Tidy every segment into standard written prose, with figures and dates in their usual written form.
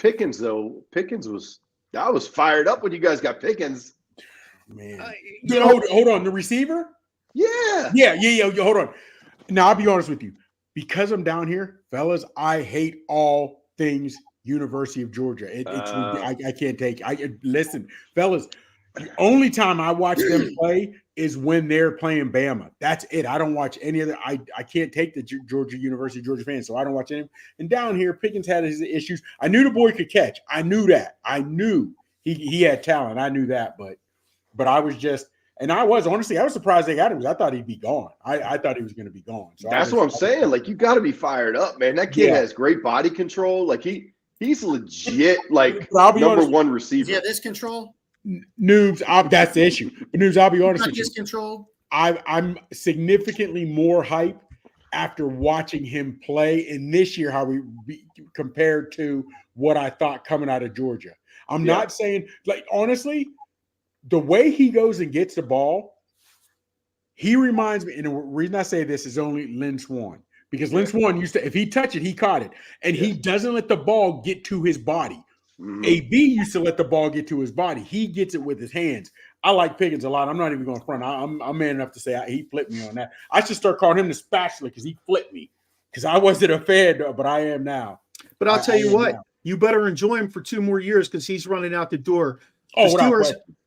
Pickens though. I was fired up when you guys got Pickens. Man, hold on. The receiver? Yeah. Hold on. Now I'll be honest with you. Because I'm down here, fellas, I hate all things University of Georgia. I can't take. Listen, fellas. The only time I watch them play is when they're playing Bama. That's it. I don't watch any other. I can't take the University of Georgia fans, so I don't watch any. And down here, Pickens had his issues. I knew the boy could catch. I knew that. I knew he had talent. I knew that, but I was just, and I was surprised they got him because I thought he'd be gone. I thought he was going to be gone. So that's what I'm saying. Like, you got to be fired up, man. That kid has great body control. Like he's legit. Like number one receiver. Yeah, this control. Noobs, that's the issue. But Noobs, I'll be honest with you. Control. I'm significantly more hype after watching him play in this year, how compared to what I thought coming out of Georgia. I'm not saying, like, honestly, the way he goes and gets the ball, he reminds me, and the reason I say this is only Lynn Swann, because Lynn Swann used to, if he touched it, he caught it, and he doesn't let the ball get to his body. Mm-hmm. AB used to let the ball get to his body. He gets it with his hands. I like Pickens a lot. I'm not even going to front. I'm man enough to say he flipped me on that. I should start calling him the spatula because he flipped me, because I wasn't a fan, but I am now. But I'll tell you what, you better enjoy him for 2 more years because he's running out the door. The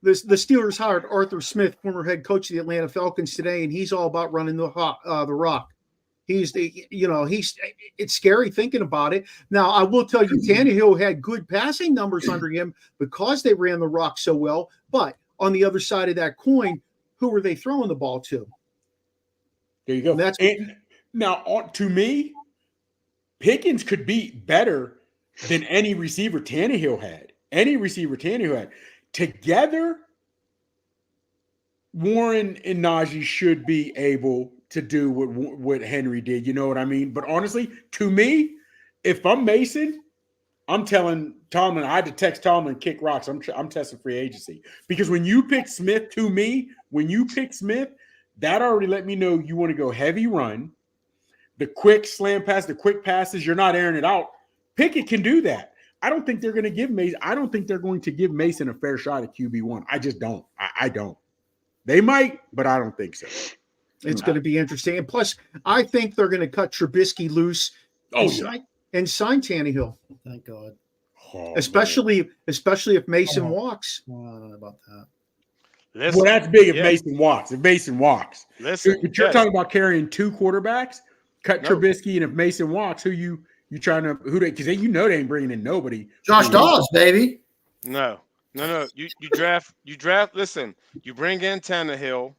Steelers hired Arthur Smith, former head coach of the Atlanta Falcons, today, and he's all about running the rock. It's scary thinking about it. Now, I will tell you, Tannehill had good passing numbers under him because they ran the rock so well. But on the other side of that coin, who were they throwing the ball to? There you go. To me, Pickens could be better than any receiver Tannehill had. Together, Warren and Najee should be able to do what Henry did. You know what I mean? But honestly, to me, if I'm Mason, I'm telling Tomlin, I had to text Tomlin, kick rocks. I'm testing free agency. Because when you pick Smith, that already let me know you want to go heavy run, the quick slam pass, the quick passes, you're not airing it out. Pickett can do that. I don't think they're going to give Mason a fair shot at QB1. I just don't. I don't. They might, but I don't think so. It's going to be interesting. And plus, I think they're going to cut Trubisky loose and sign Tannehill. Thank God. Especially if Mason walks. Well, I don't know about that. Well, that's big if Mason walks. Listen, but you're talking about carrying 2 quarterbacks, cut Trubisky, and if Mason walks, you trying to because they ain't bringing in nobody. Josh Dobbs, baby. No. You draft. Listen, you bring in Tannehill,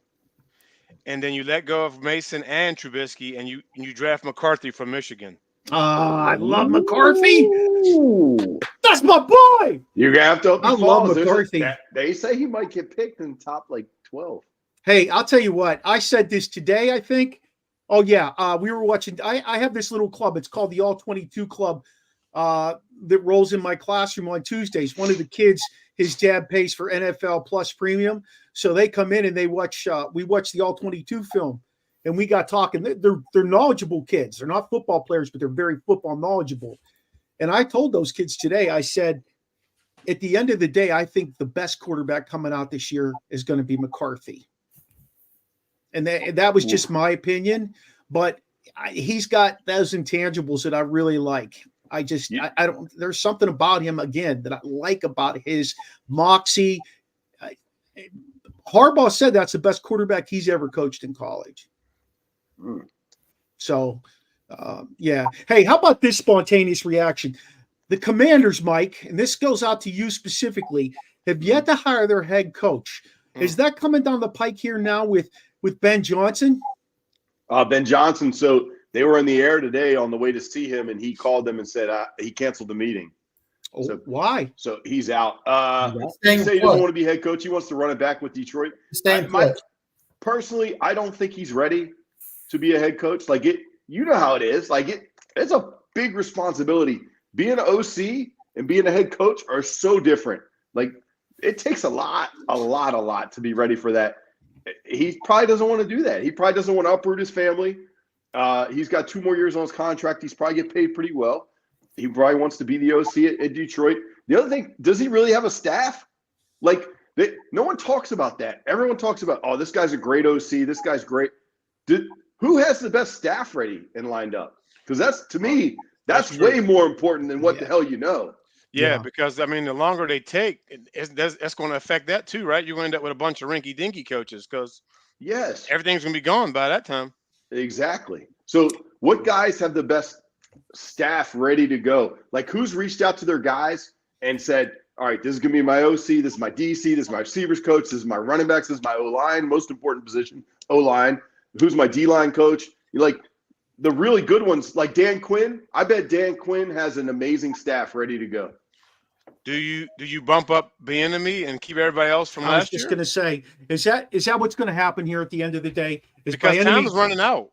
and then you let go of Mason and Trubisky, and you draft McCarthy from Michigan. I love McCarthy. Ooh. That's my boy. You're gonna have to. I love McCarthy. They say he might get picked in top 12. Hey, I'll tell you what. I said this today. I think. Oh yeah, we were watching. I have this little club. It's called the All 22 Club. That rolls in my classroom on Tuesdays. One of the kids, his dad pays for NFL Plus Premium, so they come in and they watch. We watch the All 22 film, and we got talking. They're knowledgeable kids. They're not football players, but they're very football knowledgeable. And I told those kids today. I said, at the end of the day, I think the best quarterback coming out this year is going to be McCarthy. And that was just my opinion, but he's got those intangibles that I really like. I don't. There's something about him again that I like about his moxie. Harbaugh said that's the best quarterback he's ever coached in college. So, yeah. Hey, how about this spontaneous reaction? The Commanders, Mike, and this goes out to you specifically, have yet to hire their head coach. Is that coming down the pike here now with Ben Johnson? Ben Johnson. So they were in the air today on the way to see him, and he called them and said he canceled the meeting. Oh, so, why? So he's out. He said he doesn't want to be head coach. He wants to run it back with Detroit. Personally, I don't think he's ready to be a head coach. Like you know how it is. Like it's a big responsibility. Being an OC and being a head coach are so different. Like it takes a lot to be ready for that. He probably doesn't want to do that. He probably doesn't want to uproot his family. He's got 2 more years on his contract. He's probably get paid pretty well. he probably wants to be the OC at Detroit. The other thing, does he really have a staff? Like, no one talks about that. Everyone talks about, oh, this guy's a great OC. This guy's great. Who has the best staff ready and lined up? Because that's, to me, that's way more important than what the hell you know. Yeah, because, I mean, the longer they take, that's going to affect that too, right? You're going to end up with a bunch of rinky-dinky coaches because everything's going to be gone by that time. Exactly. So what guys have the best staff ready to go? Like, who's reached out to their guys and said, all right, this is going to be my OC, this is my DC, this is my receivers coach, this is my running backs, this is my O-line, most important position, O-line. Who's my D-line coach? Like, the really good ones, like Dan Quinn, I bet Dan Quinn has an amazing staff ready to go. Do you bump up Bieniemy and keep everybody else from last year? I was just going to say, is that what's going to happen here at the end of the day? Because time is running out.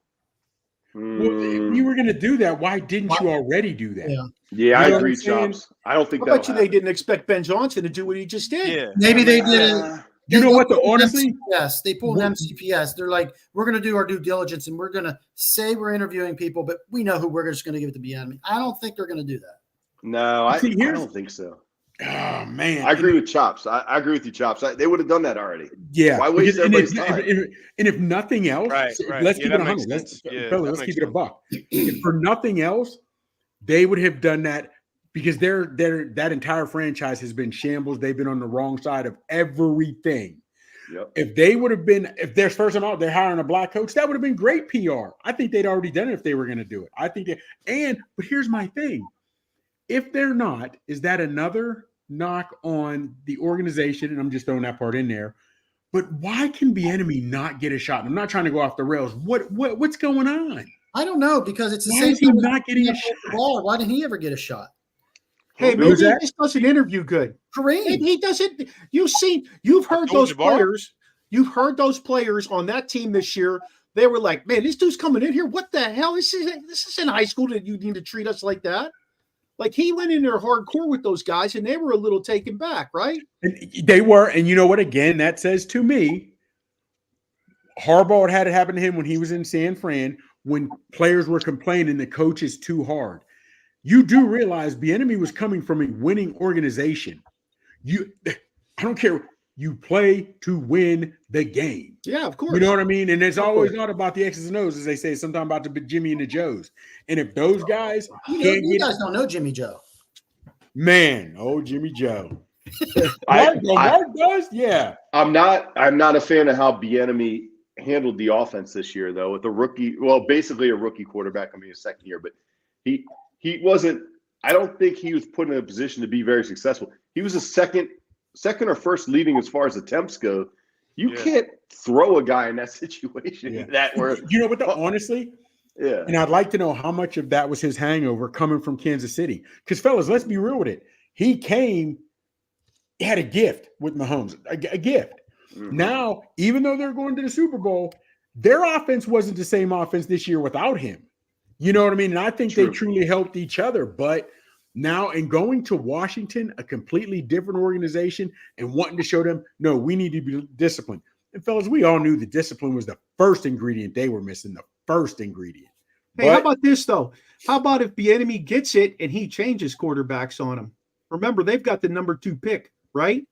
Well, if you were going to do that, why didn't you already do that? Yeah, I agree, Chops. I don't think I bet you they didn't expect Ben Johnson to do what he just did. Yeah. Maybe they did. You know what? Honestly, yes, they pulled MCPS. They're like, we're going to do our due diligence and we're going to say we're interviewing people, but we know who we're just going to give it to Bieniemy. I don't think they're going to do that. No, I don't think so. Oh man, I agree with Chops. I agree with you, Chops. They would have done that already. Yeah. Why waste everybody's time? And if nothing else, let's keep it 100. Let's keep it a buck. If for nothing else, they would have done that because that entire franchise has been shambles. They've been on the wrong side of everything. Yep. If they would have been, if there's first time out, they're hiring a black coach, that would have been great PR. I think they'd already done it if they were going to do it. I think but here's my thing. If they're not, is that another knock on the organization? And I'm just throwing that part in there. But why can Bieniemy not get a shot? I'm not trying to go off the rails. What's going on? I don't know because it's the why same. Is he not getting a shot? Why didn't he ever get a shot? Hey, maybe he just doesn't interview good. Kareem. He doesn't. You've heard those players. You've heard those players on that team this year. They were like, "Man, this dude's coming in here. What the hell? This is in high school that you need to treat us like that." Like he went in there hardcore with those guys, and they were a little taken back, right? And they were, and you know what? Again, that says to me, Harbaugh had it happen to him when he was in San Fran. When players were complaining, the coach is too hard. You do realize Bieniemy was coming from a winning organization. I don't care. You play to win the game. Yeah, of course. You know what I mean? And it's always not about the X's and O's, as they say, sometimes about the Jimmy and the Joes. And if those guys you guys don't know Jimmy Joe. Man, Jimmy Joe. Mark does? Yeah. I'm not a fan of how Bieniemy handled the offense this year, though, with a rookie, basically a rookie quarterback. I mean, his second year, but he wasn't. I don't think he was put in a position to be very successful. He was a second or first leading as far as attempts go. You can't throw a guy in that situation. You know what? Honestly, and I'd like to know how much of that was his hangover coming from Kansas City. Because, fellas, let's be real with it. He had a gift with Mahomes, a gift. Mm-hmm. Now, even though they're going to the Super Bowl, their offense wasn't the same offense this year without him. You know what I mean? And I think they truly helped each other. But now, in going to Washington, a completely different organization, and wanting to show them, no, we need to be disciplined. And fellas, we all knew the discipline was the first ingredient they were missing, the first ingredient. Hey, how about this, though? How about if Bieniemy gets it and he changes quarterbacks on them? Remember, they've got the number 2 pick, right?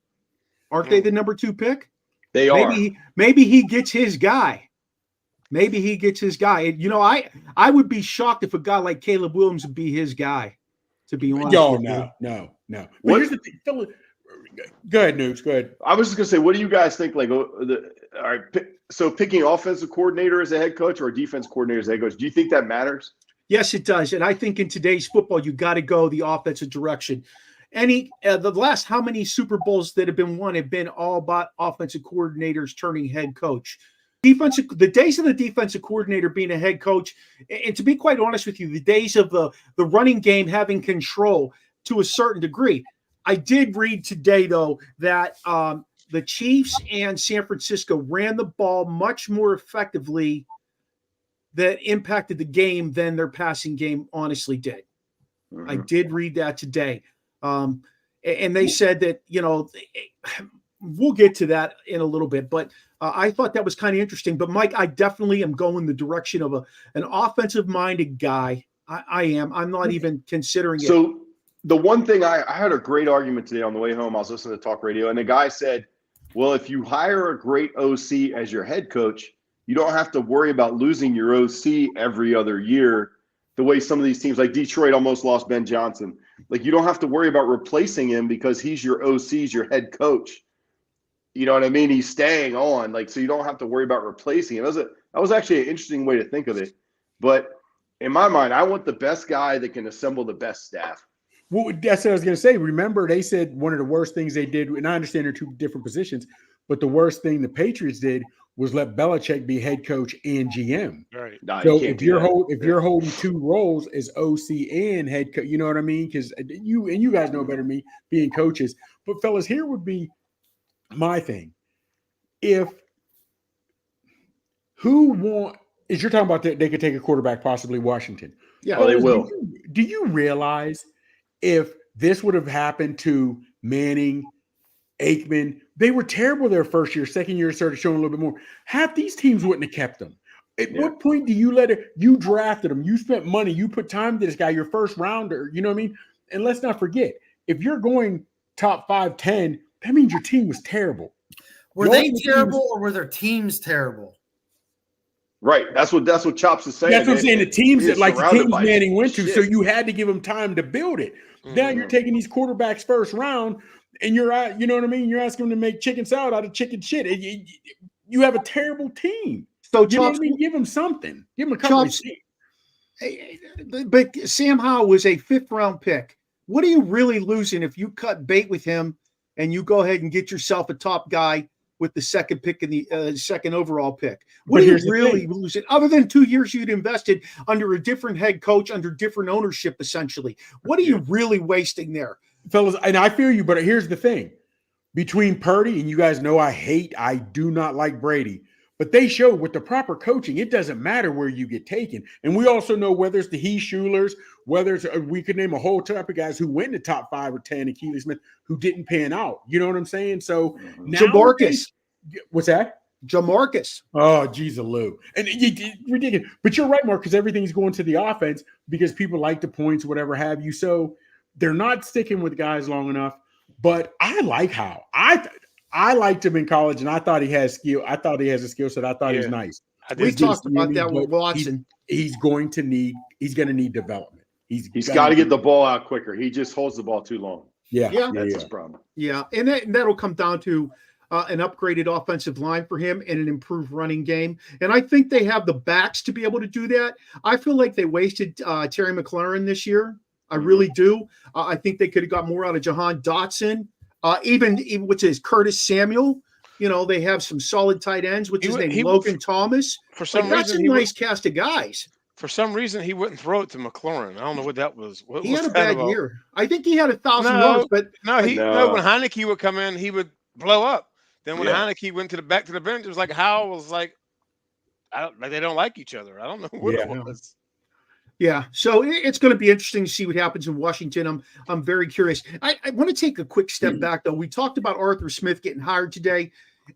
Aren't they the number 2 pick? They are. Maybe he gets his guy. Maybe he gets his guy. You know, I would be shocked if a guy like Caleb Williams would be his guy, to be honest. No. But here's the thing. Go ahead, Nooks. Go ahead. I was just going to say, what do you guys think? Like, all right, so picking offensive coordinator as a head coach or a defense coordinator as a head coach, do you think that matters? Yes, it does. And I think in today's football, you got to go the offensive direction. The last how many Super Bowls that have been won have been all about offensive coordinators turning head coach. The days of the defensive coordinator being a head coach, and to be quite honest with you, the days of the running game having control to a certain degree. I did read today, though, that the Chiefs and San Francisco ran the ball much more effectively that impacted the game than their passing game honestly did. Mm-hmm. I did read that today. And they said that, we'll get to that in a little bit, but I thought that was kind of interesting. But Mike, I definitely am going the direction of an offensive minded guy I am. I'm not even considering it. So the one thing I had a great argument today on the way home. I was listening to talk radio, and the guy said, well, if you hire a great OC as your head coach, you don't have to worry about losing your OC every other year the way some of these teams, like Detroit almost lost Ben Johnson. Like, you don't have to worry about replacing him because he's your OC, he's your head coach. You know what I mean? He's staying on. Like, so you don't have to worry about replacing him. That was actually an interesting way to think of it. But in my mind, I want the best guy that can assemble the best staff. Well, that's what I was going to say. Remember, they said one of the worst things they did, and I understand they're two different positions, but the worst thing the Patriots did was let Belichick be head coach and GM. Right. Nah, so if you're holding two roles as OC and head coach, you know what I mean? Because you guys know better than me being coaches. But fellas, here would be my thing. If you're talking about that they could take a quarterback, possibly Washington. Yeah, they will. Do you realize if this would have happened to Manning, Aikman, they were terrible their first year, second year started showing a little bit more. Half these teams wouldn't have kept them. At what point do you you drafted them, you spent money, you put time to this guy, your first rounder, you know what I mean? And let's not forget, if you're going top 5, 10, that means your team was terrible. Were they terrible or were their teams terrible? Right. That's what Chops is saying. That's what I'm saying. The teams that the teams Manning went to, shit. so you had to give them time to build it. Mm-hmm. Now you're taking these quarterbacks first round, and you know what I mean? You're asking them to make chicken salad out of chicken shit. You have a terrible team. So you know what I mean? Give them something. Give them a couple of seats. But Sam Howell was a 5th round pick. What are you really losing if you cut bait with him and you go ahead and get yourself a top guy with the second pick in the second overall pick? What are you really losing other than 2 years you'd invested under a different head coach, under different ownership, essentially? What are you really wasting there? Fellas, and I feel you, but here's the thing. Between Purdy, and you guys know I do not like Brady, but they showed with the proper coaching, it doesn't matter where you get taken. And we also know whether it's the Schulers, whether it's we could name a whole type of guys who went in the top 5 or 10, and Keely Smith, who didn't pan out. You know what I'm saying? So now Jamarcus. What's that? Jamarcus. Oh, geez, Lou. And ridiculous. But you're right, Mark, because everything's going to the offense because people like the points, whatever have you. So they're not sticking with guys long enough. But I like how I liked him in college, and I thought he has skill. I thought he has a skill set. I thought he's nice. We talked about that with Watson. He's going to need development. He's got to get the ball out quicker. He just holds the ball too long. That's his problem. Yeah, and that'll come down to an upgraded offensive line for him and an improved running game. And I think they have the backs to be able to do that. I feel like they wasted Terry McLaurin this year. I really do. I think they could have got more out of Jahan Dotson. Even what's his Curtis Samuel. You know, they have some solid tight ends, which is named Logan Thomas. For some that's reason, a nice cast of guys. For some reason, he wouldn't throw it to McLaurin. I don't know what that was. He had a bad year. I think he had 1,000 yards, but no. When Heineke would come in, he would blow up. Then when Heineke went back to the bench, it was like Howell was like, they don't like each other. I don't know what it was. Yeah, so it's going to be interesting to see what happens in Washington. I'm very curious. I want to take a quick step back, though. We talked about Arthur Smith getting hired today,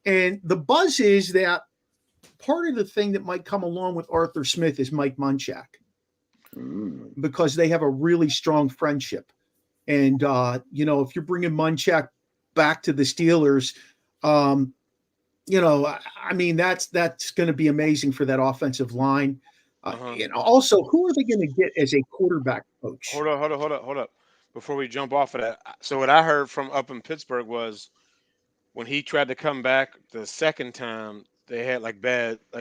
and the buzz is that part of the thing that might come along with Arthur Smith is Mike Munchak, because they have a really strong friendship. And, if you're bringing Munchak back to the Steelers, that's going to be amazing for that offensive line. Also, who are they going to get as a quarterback coach? Hold up. Before we jump off of that. So what I heard from up in Pittsburgh was when he tried to come back the second time, they had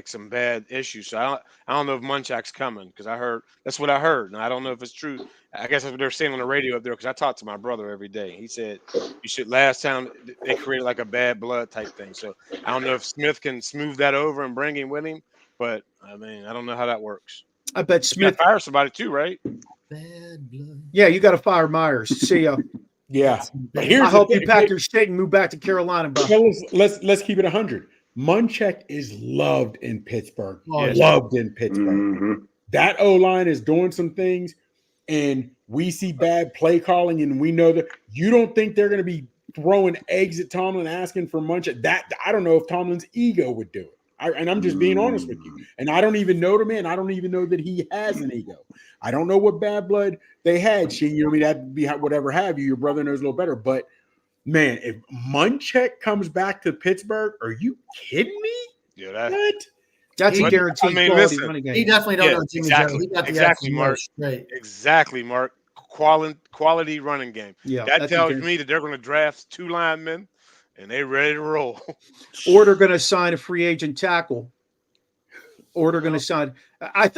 some bad issues. So I don't know if Munchak's coming because that's what I heard. And I don't know if it's true. I guess that's what they're saying on the radio up there because I talk to my brother every day. He said last time they created like a bad blood type thing. So I don't know if Smith can smooth that over and bring him with him. But I don't know how that works. I bet Smith fire somebody too, right? Bad blood. Yeah, you got to fire Myers. See ya. Yeah. I hope you pack your shit and move back to Carolina, bro. Let's keep it 100. Munchak is loved in Pittsburgh. Loved in Pittsburgh. Mm-hmm. That O-line is doing some things, and we see bad play calling, and we know that you don't think they're going to be throwing eggs at Tomlin asking for Munchak. That I don't know if Tomlin's ego would do it. And I'm just being honest with you. And I don't even know the man. I don't even know that he has an ego. I don't know what bad blood they had. That'd be whatever have you. Your brother knows a little better. But man, if Munchak comes back to Pittsburgh, are you kidding me? Yeah, that's a guaranteed quality running game. He definitely don't know Jimmy Joe. He got the exactly, Mark. Straight. Exactly, Mark. Quality running game. Yeah, that tells me that they're going to draft 2 linemen and they're ready to roll. Or they're going to sign a free agent tackle. Or they're going to sign. I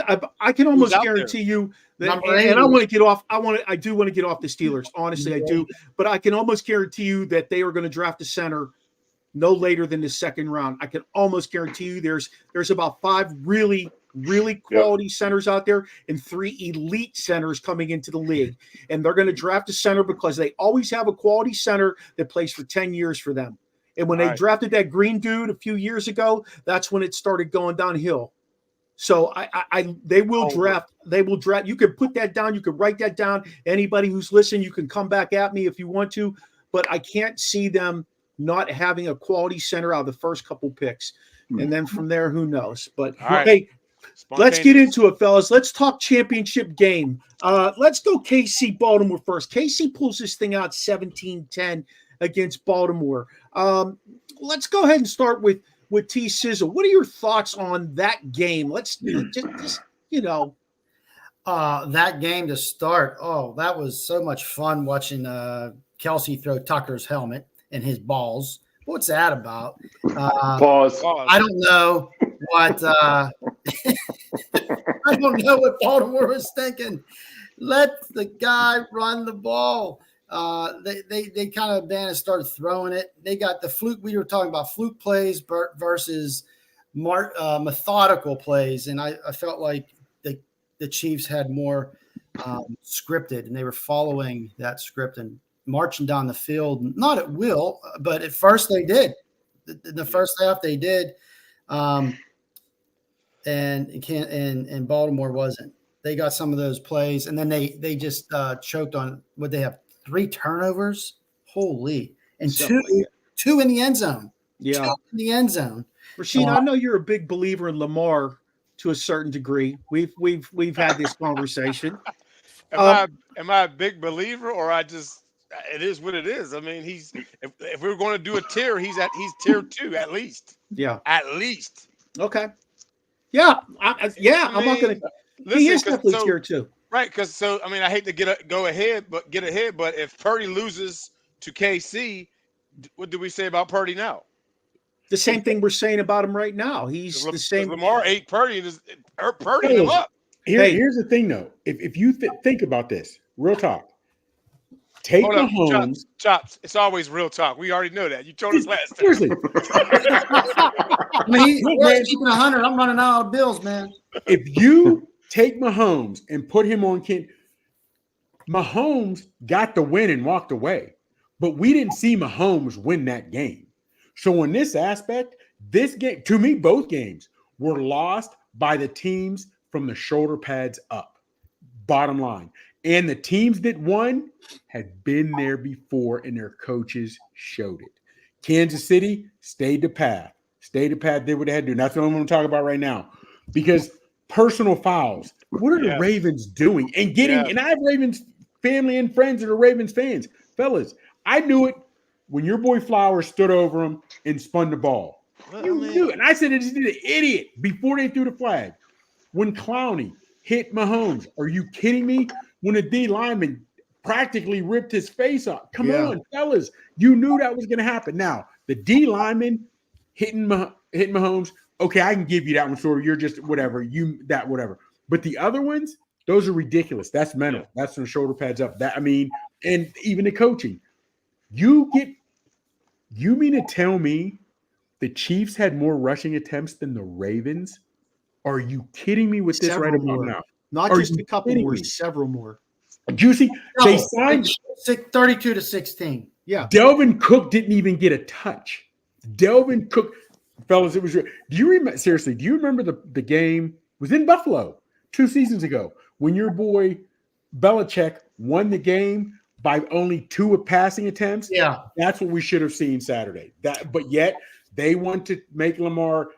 can almost guarantee you that. And I want to get off. I do want to get off the Steelers. Honestly, I do. But I can almost guarantee you that they are going to draft a center no later than the second round. I can almost guarantee you there's about 5 really quality centers out there and 3 elite centers coming into the league. And they're going to draft a center because they always have a quality center that plays for 10 years for them. And when they drafted that green dude a few years ago, that's when it started going downhill. So they will draft. You can put that down. You can write that down. Anybody who's listening, you can come back at me if you want to, but I can't see them not having a quality center out of the first couple picks. And then from there, who knows? But hey, let's get into it, fellas. Let's talk championship game. Let's go KC Baltimore first. KC pulls this thing out 17-10 against Baltimore. Let's go ahead and start with T-sizzle. What are your thoughts on that game? Let's just that game to start. Oh, that was so much fun watching Kelsey throw Tucker's helmet and his balls. What's that about? Pause. I don't know what I don't know what Baltimore was thinking. Let the guy run the ball. They kind of started throwing it. They got the fluke. We were talking about fluke plays versus methodical plays, and I felt like the Chiefs had more scripted, and they were following that script and marching down the field, not at will, but at first they did. The first half they did, and Baltimore wasn't. They got some of those plays, and then they just choked on what they have 3 turnovers. Holy, and two in the end zone. Yeah, 2 in the end zone. Rashid, I know you're a big believer in Lamar to a certain degree. We've had this conversation. Am I a big believer, or it is what it is? I mean, if we were going to do a tier, he's tier 2 at least. Yeah, at least. Okay. Yeah, I'm not going to. He is definitely tier 2. Right, because I hate to get ahead, but if Purdy loses to KC, what do we say about Purdy now? The same thing we're saying about him right now. He's the same. Lamar ate Purdy and Purdy him up. Here's the thing, though. If you think about this, real talk. Take Mahomes. Chops. It's always real talk. We already know that. You told us last time. Seriously. We're keeping 100. I'm running out of bills, man. If you take Mahomes and put him on Mahomes got the win and walked away, but we didn't see Mahomes win that game. So in this aspect, this game, to me, both games were lost by the teams from the shoulder pads up. Bottom line. And the teams that won had been there before, and their coaches showed it. Kansas City stayed the path. Did what they had to do. And that's what I'm going to talk about right now. Because personal fouls, what are the Ravens doing? And and I have Ravens family and friends that are Ravens fans. Fellas, I knew it when your boy Flowers stood over him and spun the ball. You knew it. And I said, it's an idiot before they threw the flag. When Clowney hit Mahomes, are you kidding me? When a D lineman practically ripped his face off. Come on, fellas. You knew that was going to happen. Now, the D lineman hitting Mahomes, okay, I can give you that one, sort of. You're just whatever. Whatever. But the other ones, those are ridiculous. That's mental. That's from shoulder pads up. And even the coaching. You mean to tell me the Chiefs had more rushing attempts than the Ravens? Are you kidding me with this right about now? Not just a couple more, several more. Juicy, they signed 32-16. Yeah. Delvin Cook didn't even get a touch. Delvin Cook, fellas, it was. Do you remember? Seriously, do you remember the game? It was in Buffalo 2 seasons ago when your boy Belichick won the game by only 2 passing attempts. Yeah, that's what we should have seen Saturday. But yet they want to make Lamar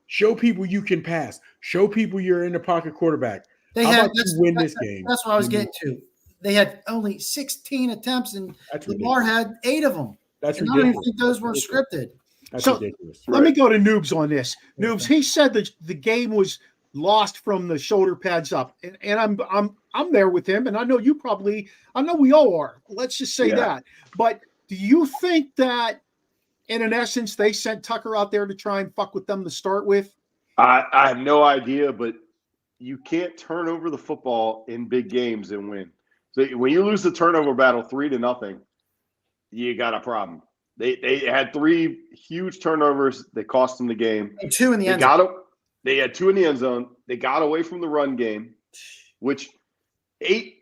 Show people you can pass. Show people you're in the pocket quarterback. They How had about you win this game? That's what I was getting to. They had only 16 attempts, and Lamar had 8 of them. That's and ridiculous. I don't even think those were scripted. That's ridiculous. Let me go to Noobs on this. Noobs, he said that the game was lost from the shoulder pads up, and I'm there with him, and I know you probably, I know we all are. Let's just say that. But do you think that, in essence, they sent Tucker out there to try and fuck with them to start with? I have no idea, but you can't turn over the football in big games and win. So when you lose the turnover battle 3-0, you got a problem. They had 3 huge turnovers that cost them the game. And 2 in the end zone. They had 2 in the end zone. They got away from the run game, which 8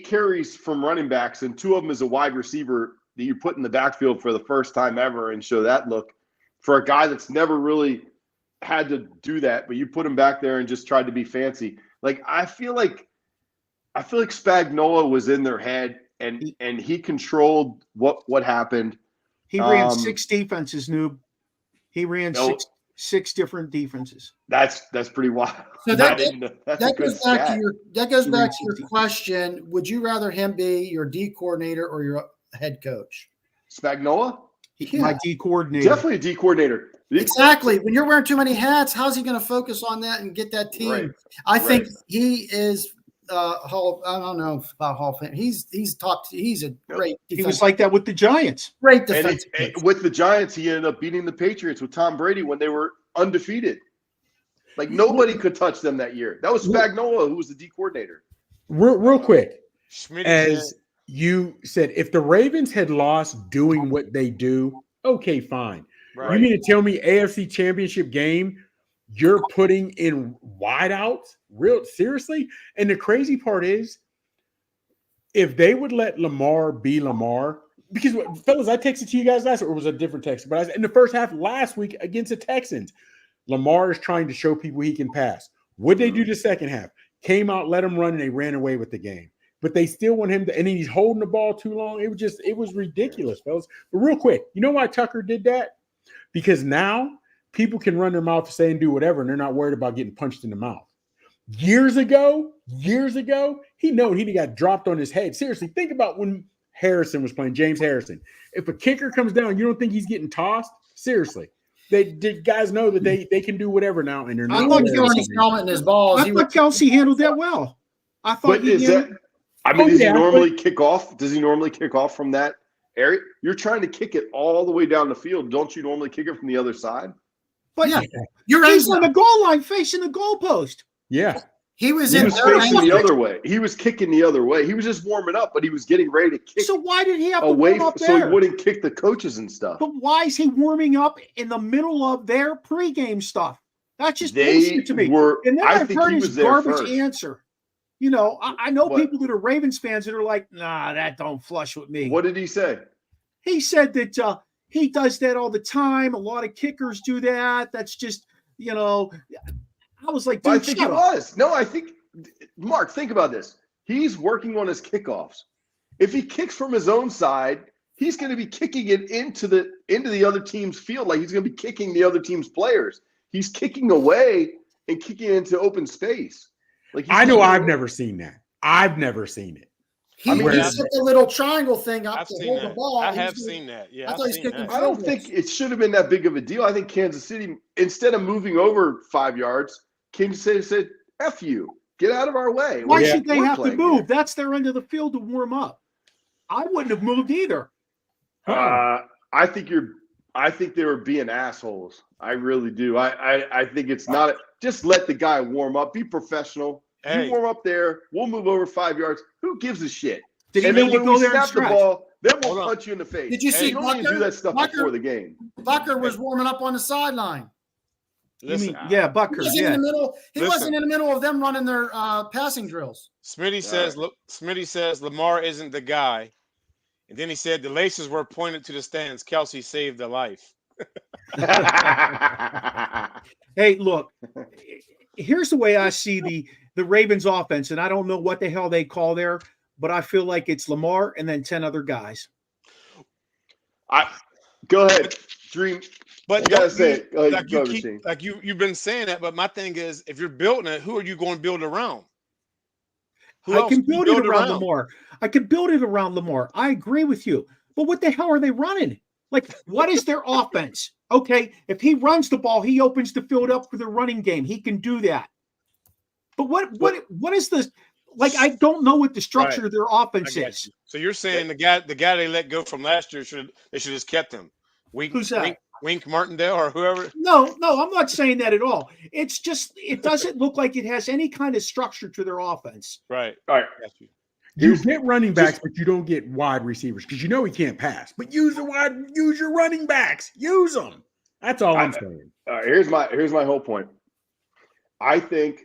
carries from running backs, and 2 of them as a wide receiver that you put in the backfield for the first time ever and show that look for a guy that's never really had to do that, but you put him back there and just tried to be fancy. Like I feel like Spagnuolo was in their head and he controlled what happened. He ran 6 defenses, Noob. He ran six different defenses. That's pretty wild. So that goes back to your question. Would you rather him be your D coordinator or your head coach? Spagnuolo? My D coordinator. Definitely a D coordinator. Exactly. When you're wearing too many hats, how's he going to focus on that and get that team? Right. I think he is I don't know about Hall of Fame. He's top. He's a great defense. He was like that with the Giants. Great defense. With the Giants, he ended up beating the Patriots with Tom Brady when they were undefeated. Like nobody could touch them that year. That was Spagnuolo who was the D coordinator. Real quick, you said, if the Ravens had lost doing what they do, okay, fine. Right. You mean to tell me AFC Championship game, you're putting in wideouts? Real seriously? And the crazy part is, if they would let Lamar be Lamar, because fellas, I texted to you guys last week, or it was a different text, but in the first half last week against the Texans, Lamar is trying to show people he can pass. What'd they do the second half? Came out, let him run, and they ran away with the game. But they still want him to, and he's holding the ball too long. It was ridiculous, fellas. But real quick, you know why Tucker did that? Because now people can run their mouth, say and do whatever, and they're not worried about getting punched in the mouth. Years ago, he got dropped on his head. Seriously, think about when Harrison was playing, James Harrison. If a kicker comes down, you don't think he's getting tossed? Seriously. Guys know that they can do whatever now, and they're not. I thought Kelsey's helmet and his balls. I thought Kelsey handled that well. I thought does he normally kick off? Does he normally kick off from that area? You're trying to kick it all the way down the field. Don't you normally kick it from the other side? But he's on the goal line facing the goalpost. Yeah. He was facing the other way. He was kicking the other way. He was just warming up, but he was getting ready to kick. So why did he have to warm up there? So he wouldn't kick the coaches and stuff. But why is he warming up in the middle of their pregame stuff? That's just bullshit to me. And then I've heard his garbage answer. You know, I know people that are Ravens fans that are like, nah, that don't flush with me. What did he say? He said that he does that all the time. A lot of kickers do that. That's just, I was like, dude, I think it was. No, I think, Mark, think about this. He's working on his kickoffs. If he kicks from his own side, he's going to be kicking it into the other team's field. Like he's going to be kicking the other team's players. He's kicking away and kicking into open space. Like I know I've never seen that. I've never seen it. He set the little triangle thing up to hold the ball. I have seen that. Yeah, I don't think it should have been that big of a deal. I think Kansas City, instead of moving over 5 yards, Kansas City said, F you. Get out of our way. Why should they have to move? That's their end of the field to warm up. I wouldn't have moved either. I think they were being assholes. I really do. I think it's not just let the guy warm up. Be professional. Hey. You warm up there. We'll move over 5 yards. Who gives a shit? Did he really go there and snap the ball, then we'll punch you in the face. Did you see Bucker? Do that stuff before the game. Bucker was warming up on the sideline. Bucker. He wasn't in the middle of them running their passing drills. Smitty says Lamar isn't the guy. And then he said the laces were pointed to the stands. Kelsey saved a life. Hey, look, here's the way I see the Ravens offense, and I don't know what the hell they call there, but I feel like it's Lamar and then 10 other guys. Go ahead, Dream. But you gotta say it. You've been saying that, but my thing is, if you're building it, who are you going to build around? I can build it around Lamar. I can build it around Lamar. I agree with you. But what the hell are they running? Like, what is their offense? Okay, if he runs the ball, he opens the field up for the running game. He can do that. But what is this? Like, I don't know what the structure of their offense is. So you're saying the guy they let go from last year they should just kept him? Who's that? Wink Martindale or whoever? No, I'm not saying that at all. It's just it doesn't look like it has any kind of structure to their offense. Right. All right. You get running backs, but you don't get wide receivers because you know he can't pass. But use your running backs. Use them. That's all I'm saying. Here's my whole point. I think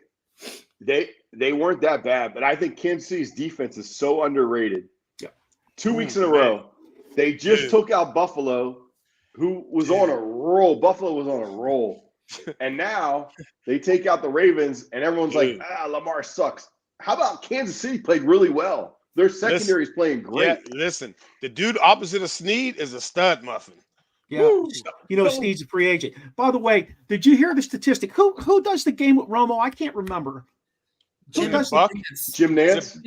they weren't that bad, but I think Kansas City's defense is so underrated. Yeah. 2 weeks in a row, they just took out Buffalo, who was on a roll. Buffalo was on a roll. And now they take out the Ravens, and everyone's like, Lamar sucks. How about Kansas City played really well? Their secondary is playing great. Yeah, listen, the dude opposite of Snead is a stud muffin. Yeah, Snead's a free agent. By the way, did you hear the statistic? Who does the game with Romo? I can't remember. Jim Nance. Jim Nance.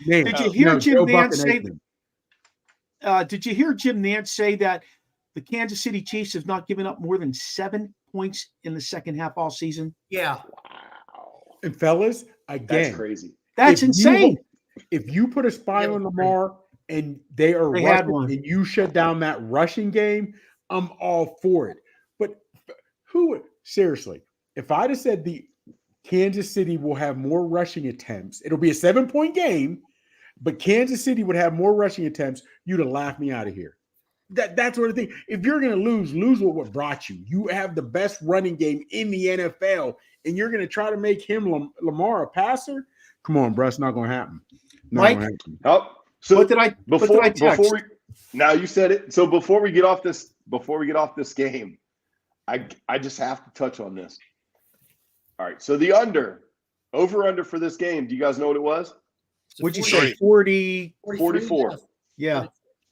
Did you hear Jim Nance say? Did you hear Jim Nance say that the Kansas City Chiefs have not given up more than 7 points in the second half all season? Yeah. Wow. And fellas, again, that's crazy. That's insane. If you put a spy on Lamar and they rushing and you shut down that rushing game, I'm all for it. But seriously, if I'd have said the Kansas City will have more rushing attempts, it'll be a 7-point game, but Kansas City would have more rushing attempts, you'd have laughed me out of here. That's sort of thing. If you're going to lose with what brought you. You have the best running game in the NFL, and you're going to try to make him Lamar a passer? Come on, bro. It's not going to happen. Mike? So what did I text? Now you said it. So before we get off this game, I just have to touch on this. All right. So the over under for this game, do you guys know what it was? What'd you say? 40? 44. Yeah.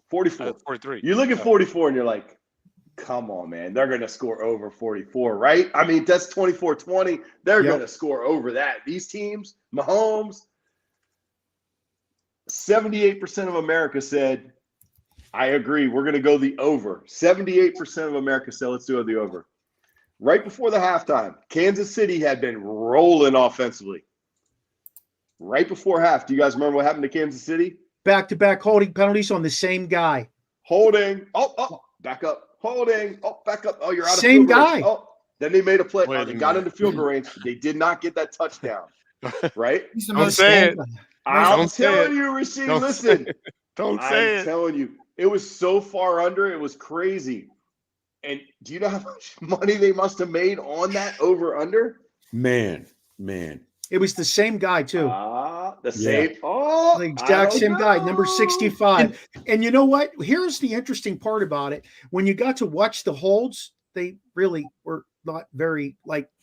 44. 43. You look at 44 and you're like, come on, man. They're going to score over 44, right? I mean, that's 24-20. They're going to score over that. These teams, Mahomes, 78% of America said, I agree. We're going to go the over. 78% of America said, let's do the over. Right before the halftime, Kansas City had been rolling offensively. Right before half, do you guys remember what happened to Kansas City? Back-to-back holding penalties on the same guy. Holding. Oh, back up. Holding. Oh, back up. Oh, you're out of same field goal guy. range. Oh, then they made a play. They got into field goal range. They did not get that touchdown. Right? Don't say it. I'm telling you, Rasheed, listen. Don't say it. I'm telling you. It was so far under. It was crazy. And do you know how much money they must have made on that over-under? Man. It was the same guy, too. The same. Oh, the exact same guy, number 65. And you know what? Here's the interesting part about it. When you got to watch the holds, they really were not very,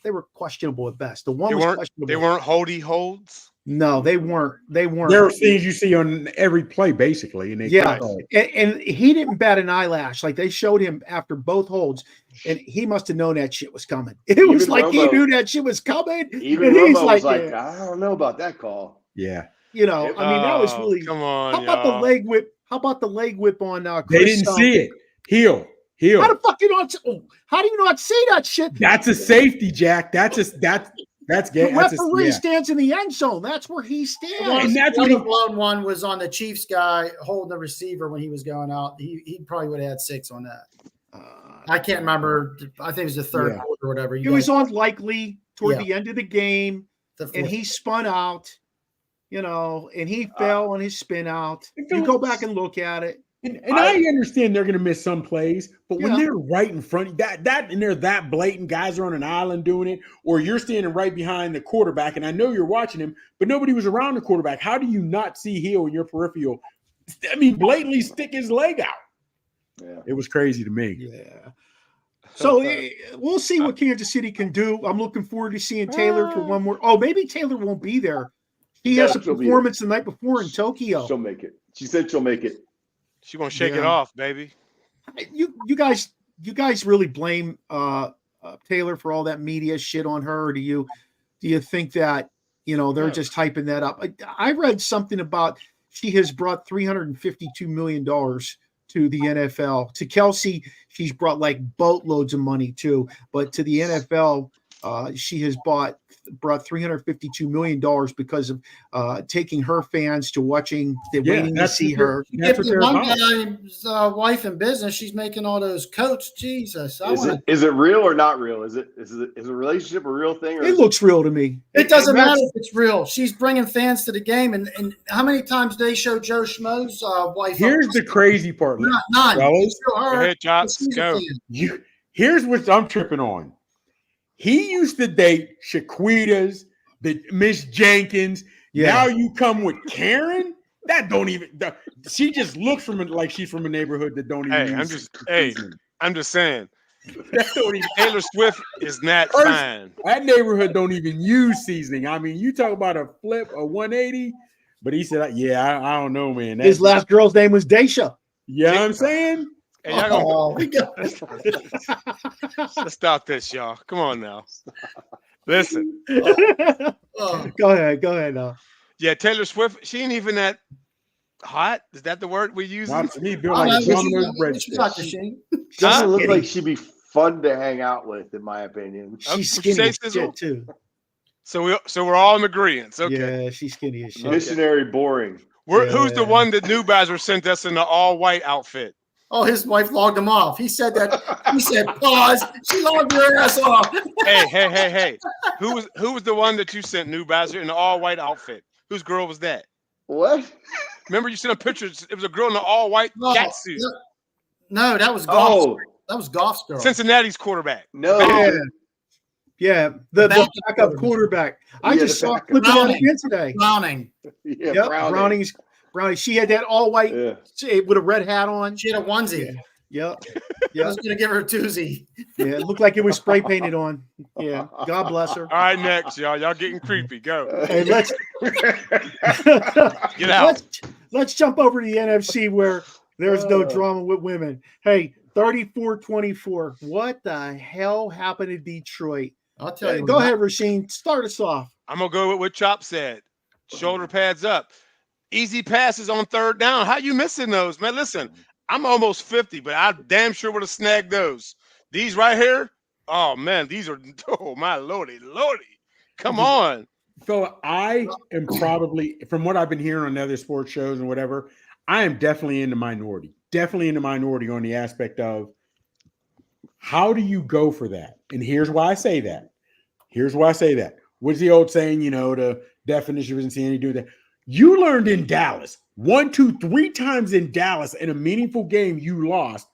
they were questionable at best. The one was questionable. They weren't holdy holds? No, they weren't. There are things you see on every play, basically. And and he didn't bat an eyelash. Like, they showed him after both holds, and he must have known that shit was coming. It was like he knew that shit was coming. Even Romo was like, I don't know about that call. Yeah. I mean, that was really. Come on. How about the leg whip? How about the leg whip on Chris? They didn't see it. Heel. How the fuck you not? How do you not see that shit? That's a safety, Jack. That's the referee stands in the end zone. That's where he stands. And that's what the blown one was on the Chiefs guy holding the receiver when he was going out. He probably would have had 6 on that. I can't remember. I think it was the third quarter or whatever. He was unlikely toward the end of the game, and he spun out. And he fell on his spin out. You go back and look at it. And I understand they're going to miss some plays, but when they're right in front, and they're that blatant, guys are on an island doing it, or you're standing right behind the quarterback, and I know you're watching him, but nobody was around the quarterback. How do you not see Hill in your peripheral? I mean, blatantly stick his leg out. Yeah, it was crazy to me. Yeah. So we'll see what Kansas City can do. I'm looking forward to seeing Taylor for one more. Oh, maybe Taylor won't be there. He has a performance the night before in Tokyo. She'll make it. She said she'll make it. She's going to shake it off, baby. you guys really blame Taylor for all that media shit on her, or do you think that they're just hyping that up? I read something about she has brought $352 million to the NFL. To Kelsey, she's brought like boatloads of money too, but to the NFL, she has brought $352 million because of taking her fans to waiting to see her. That's what one guy's wife in business, she's making all those coats. Jesus, is it real or not real? Is a relationship a real thing? Or it looks real to me. It doesn't matter if it's real. She's bringing fans to the game, and how many times they show Joe Schmo's wife? Here's the crazy part, none. Hey, Chops, go. Here's what I'm tripping on. He used to date Shaquitas, the Miss Jenkins. Yeah. Now you come with Karen. That don't even. She just looks like she's from a neighborhood that don't even. I'm just saying. Taylor Swift is not fine. That neighborhood don't even use seasoning. I mean, you talk about a flip, a 180. But he said, "Yeah, I don't know, man." His last girl's name was Daisha. Yeah, I'm saying. Hey, let's stop this, y'all. Come on now. Listen. Go ahead. Yeah, Taylor Swift. She ain't even that hot. Is that the word we use? Doesn't look like she'd be fun to hang out with, in my opinion. She's skinny as shit too. So we're all in agreement. Okay. Yeah, she's skinny as shit. Missionary boring. Who's the one that New Bowser sent us in the all white outfit? Oh, his wife logged him off. He said that. He said, "Pause." She logged her ass off. Hey. Who was the one that you sent, New Bowser, in the all white outfit? Whose girl was that? What? Remember you sent a picture. It was a girl in the all white catsuit. No, that was Goff's. Oh. That was Goff's girl. Cincinnati's quarterback. No. Yeah, the backup quarterback. I just saw a clip of that again today. Browning. Yeah, yep, Browning. She had that all white with a red hat on. She had a onesie. Yep. I was going to give her a toozie. Yeah, it looked like it was spray painted on. Yeah, God bless her. All right, next, y'all. Y'all getting creepy. Go. Hey, let's get out. Let's jump over to the NFC where there's no drama with women. Hey, 34-24. What the hell happened to Detroit? I'll tell you. Go ahead, Rasheen. Start us off. I'm going to go with what Chop said. Shoulder pads up. Easy passes on third down. How you missing those, man? Listen, I'm almost 50, but I damn sure would have snagged those. These right here, oh, man, these are, oh, my lordy. Come on. So I am probably, from what I've been hearing on other sports shows and whatever, I am definitely in the minority. Definitely in the minority on the aspect of how do you go for that? And here's why I say that. What's the old saying, the definition of insanity do that? You learned in Dallas, 1, 2, 3 times in Dallas in a meaningful game you lost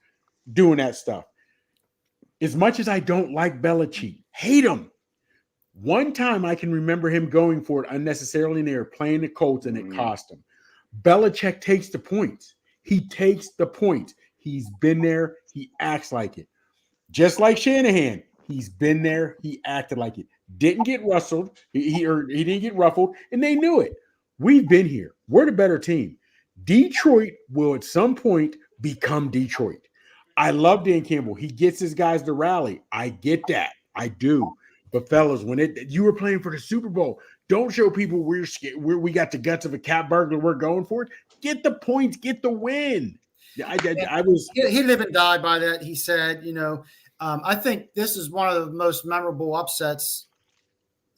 doing that stuff. As much as I don't like Belichick, hate him. One time I can remember him going for it unnecessarily and they were playing the Colts and it cost him. Belichick takes the points. He takes the points. He's been there. He acts like it. Just like Shanahan, he's been there. He acted like it. Didn't get rustled. He didn't get ruffled, and they knew it. We've been here. We're the better team. Detroit will at some point become Detroit. I love Dan Campbell. He gets his guys to rally. I get that. I do. But fellas, when you were playing for the Super Bowl, don't show people we're scared. We got the guts of a cat burglar. We're going for it. Get the points. Get the win. I was. He live and die by that. He said, I think this is one of the most memorable upsets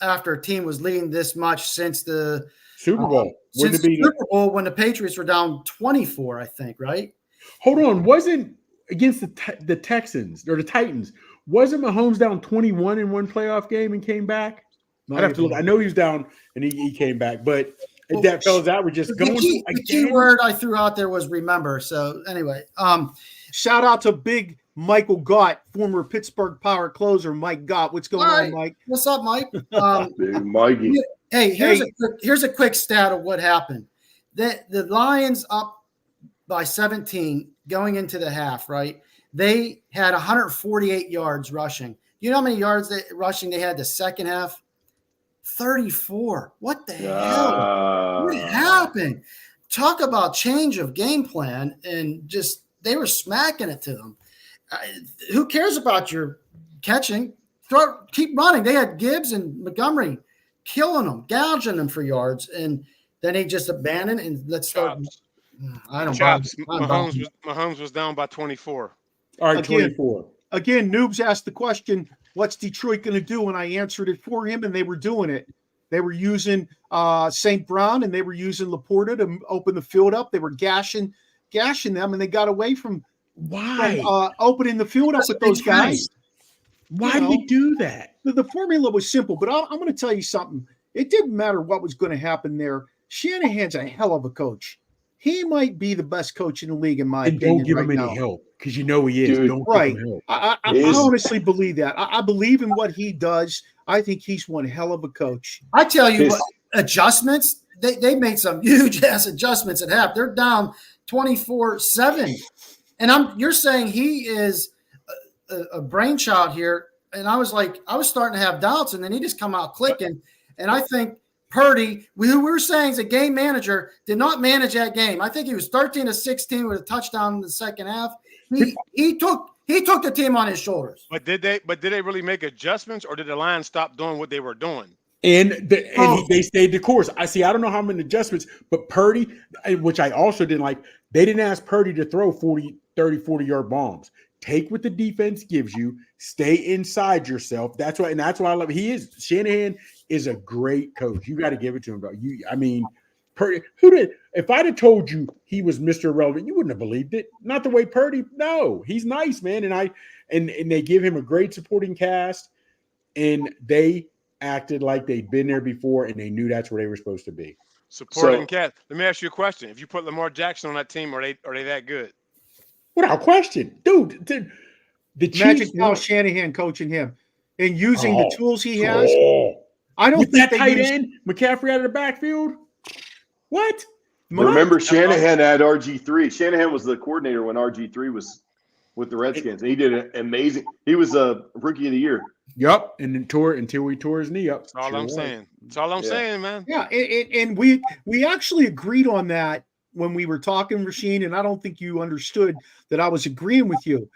after a team was leading this much since the Super Bowl. Super Bowl when the Patriots were down 24, I think, right? Hold on. Wasn't against the Texans or the Titans. Wasn't Mahomes down 21 in one playoff game and came back? I'd have to look. I know he was down and he came back, but that fellas out were just going. The key word I threw out there was remember. So anyway, shout out to big Michael Gott, former Pittsburgh Power closer. Mike Gott, what's going on, Mike? What's up, Mike? Big Mikey. Hey, here's a quick stat of what happened. The Lions up by 17 going into the half, right? They had 148 yards rushing. You know how many yards rushing they had the second half? 34. What the hell? What happened? Talk about change of game plan and just they were smacking it to them. Who cares about your catching? Keep running. They had Gibbs and Montgomery killing them, gouging them for yards, and then they just abandoned and let's start. I don't know. Mahomes was down by 24. All right, 24. Again, Noobs asked the question, what's Detroit going to do? And I answered it for him, and they were doing it. They were using St. Brown, and they were using Laporta to open the field up. They were gashing them, and they got away from opening the field up with those guys. Why did he do that? The formula was simple, but I'm going to tell you something. It didn't matter what was going to happen there. Shanahan's a hell of a coach. He might be the best coach in the league, in my opinion. Don't give him any help because you know he is. Dude, don't give him help. I honestly believe that. I believe in what he does. I think he's one hell of a coach. I tell you what, adjustments, they made some huge ass adjustments at half. They're down 24-7. And you're saying he is a brainchild here. And I was starting to have doubts, and then he just come out clicking. And I think Purdy, who we were saying is a game manager, did not manage that game. I think he was 13-16 with a touchdown in the second half. He took the team on his shoulders. But did they really make adjustments, or did the line stop doing what they were doing? They stayed the course. I don't know how many adjustments, but Purdy, which I also didn't like, they didn't ask Purdy to throw 40-yard bombs. Take what the defense gives you. Stay inside yourself. That's why I love it. Shanahan is a great coach. You got to give it to him, bro. Purdy, if I'd have told you he was Mr. Irrelevant, you wouldn't have believed it. Not the way Purdy. No, he's nice, man. And they give him a great supporting cast, and they acted like they'd been there before, and they knew that's where they were supposed to be. Supporting cast. Let me ask you a question. If you put Lamar Jackson on that team, are they that good? Without question, dude. The Magic Kyle Shanahan coaching him and using the tools he has. I don't think that tight end McCaffrey out of the backfield. What? Remember, Shanahan had RG3. Shanahan was the coordinator when RG3 was with the Redskins. And he did an amazing. He was a rookie of the year. Yep, and then until he tore his knee up. That's all I'm saying. That's all I'm saying, man. Yeah, and we actually agreed on that when we were talking, Rasheen, and I don't think you understood that I was agreeing with you.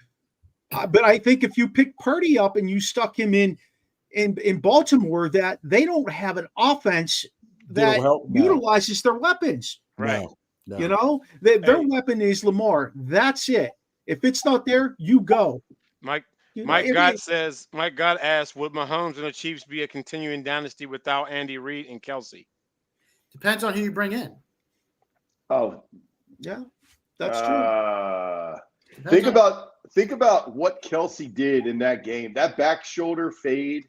But I think if you pick Purdy up and you stuck him in Baltimore, that they don't have an offense that utilizes their weapons. Right. No. You know, their weapon is Lamar. That's it. If it's not there, you go. Mike God asks, would Mahomes and the Chiefs be a continuing dynasty without Andy Reid and Kelsey? Depends on who you bring in. Oh, yeah, that's true. Think about what Kelsey did in that game. That back shoulder fade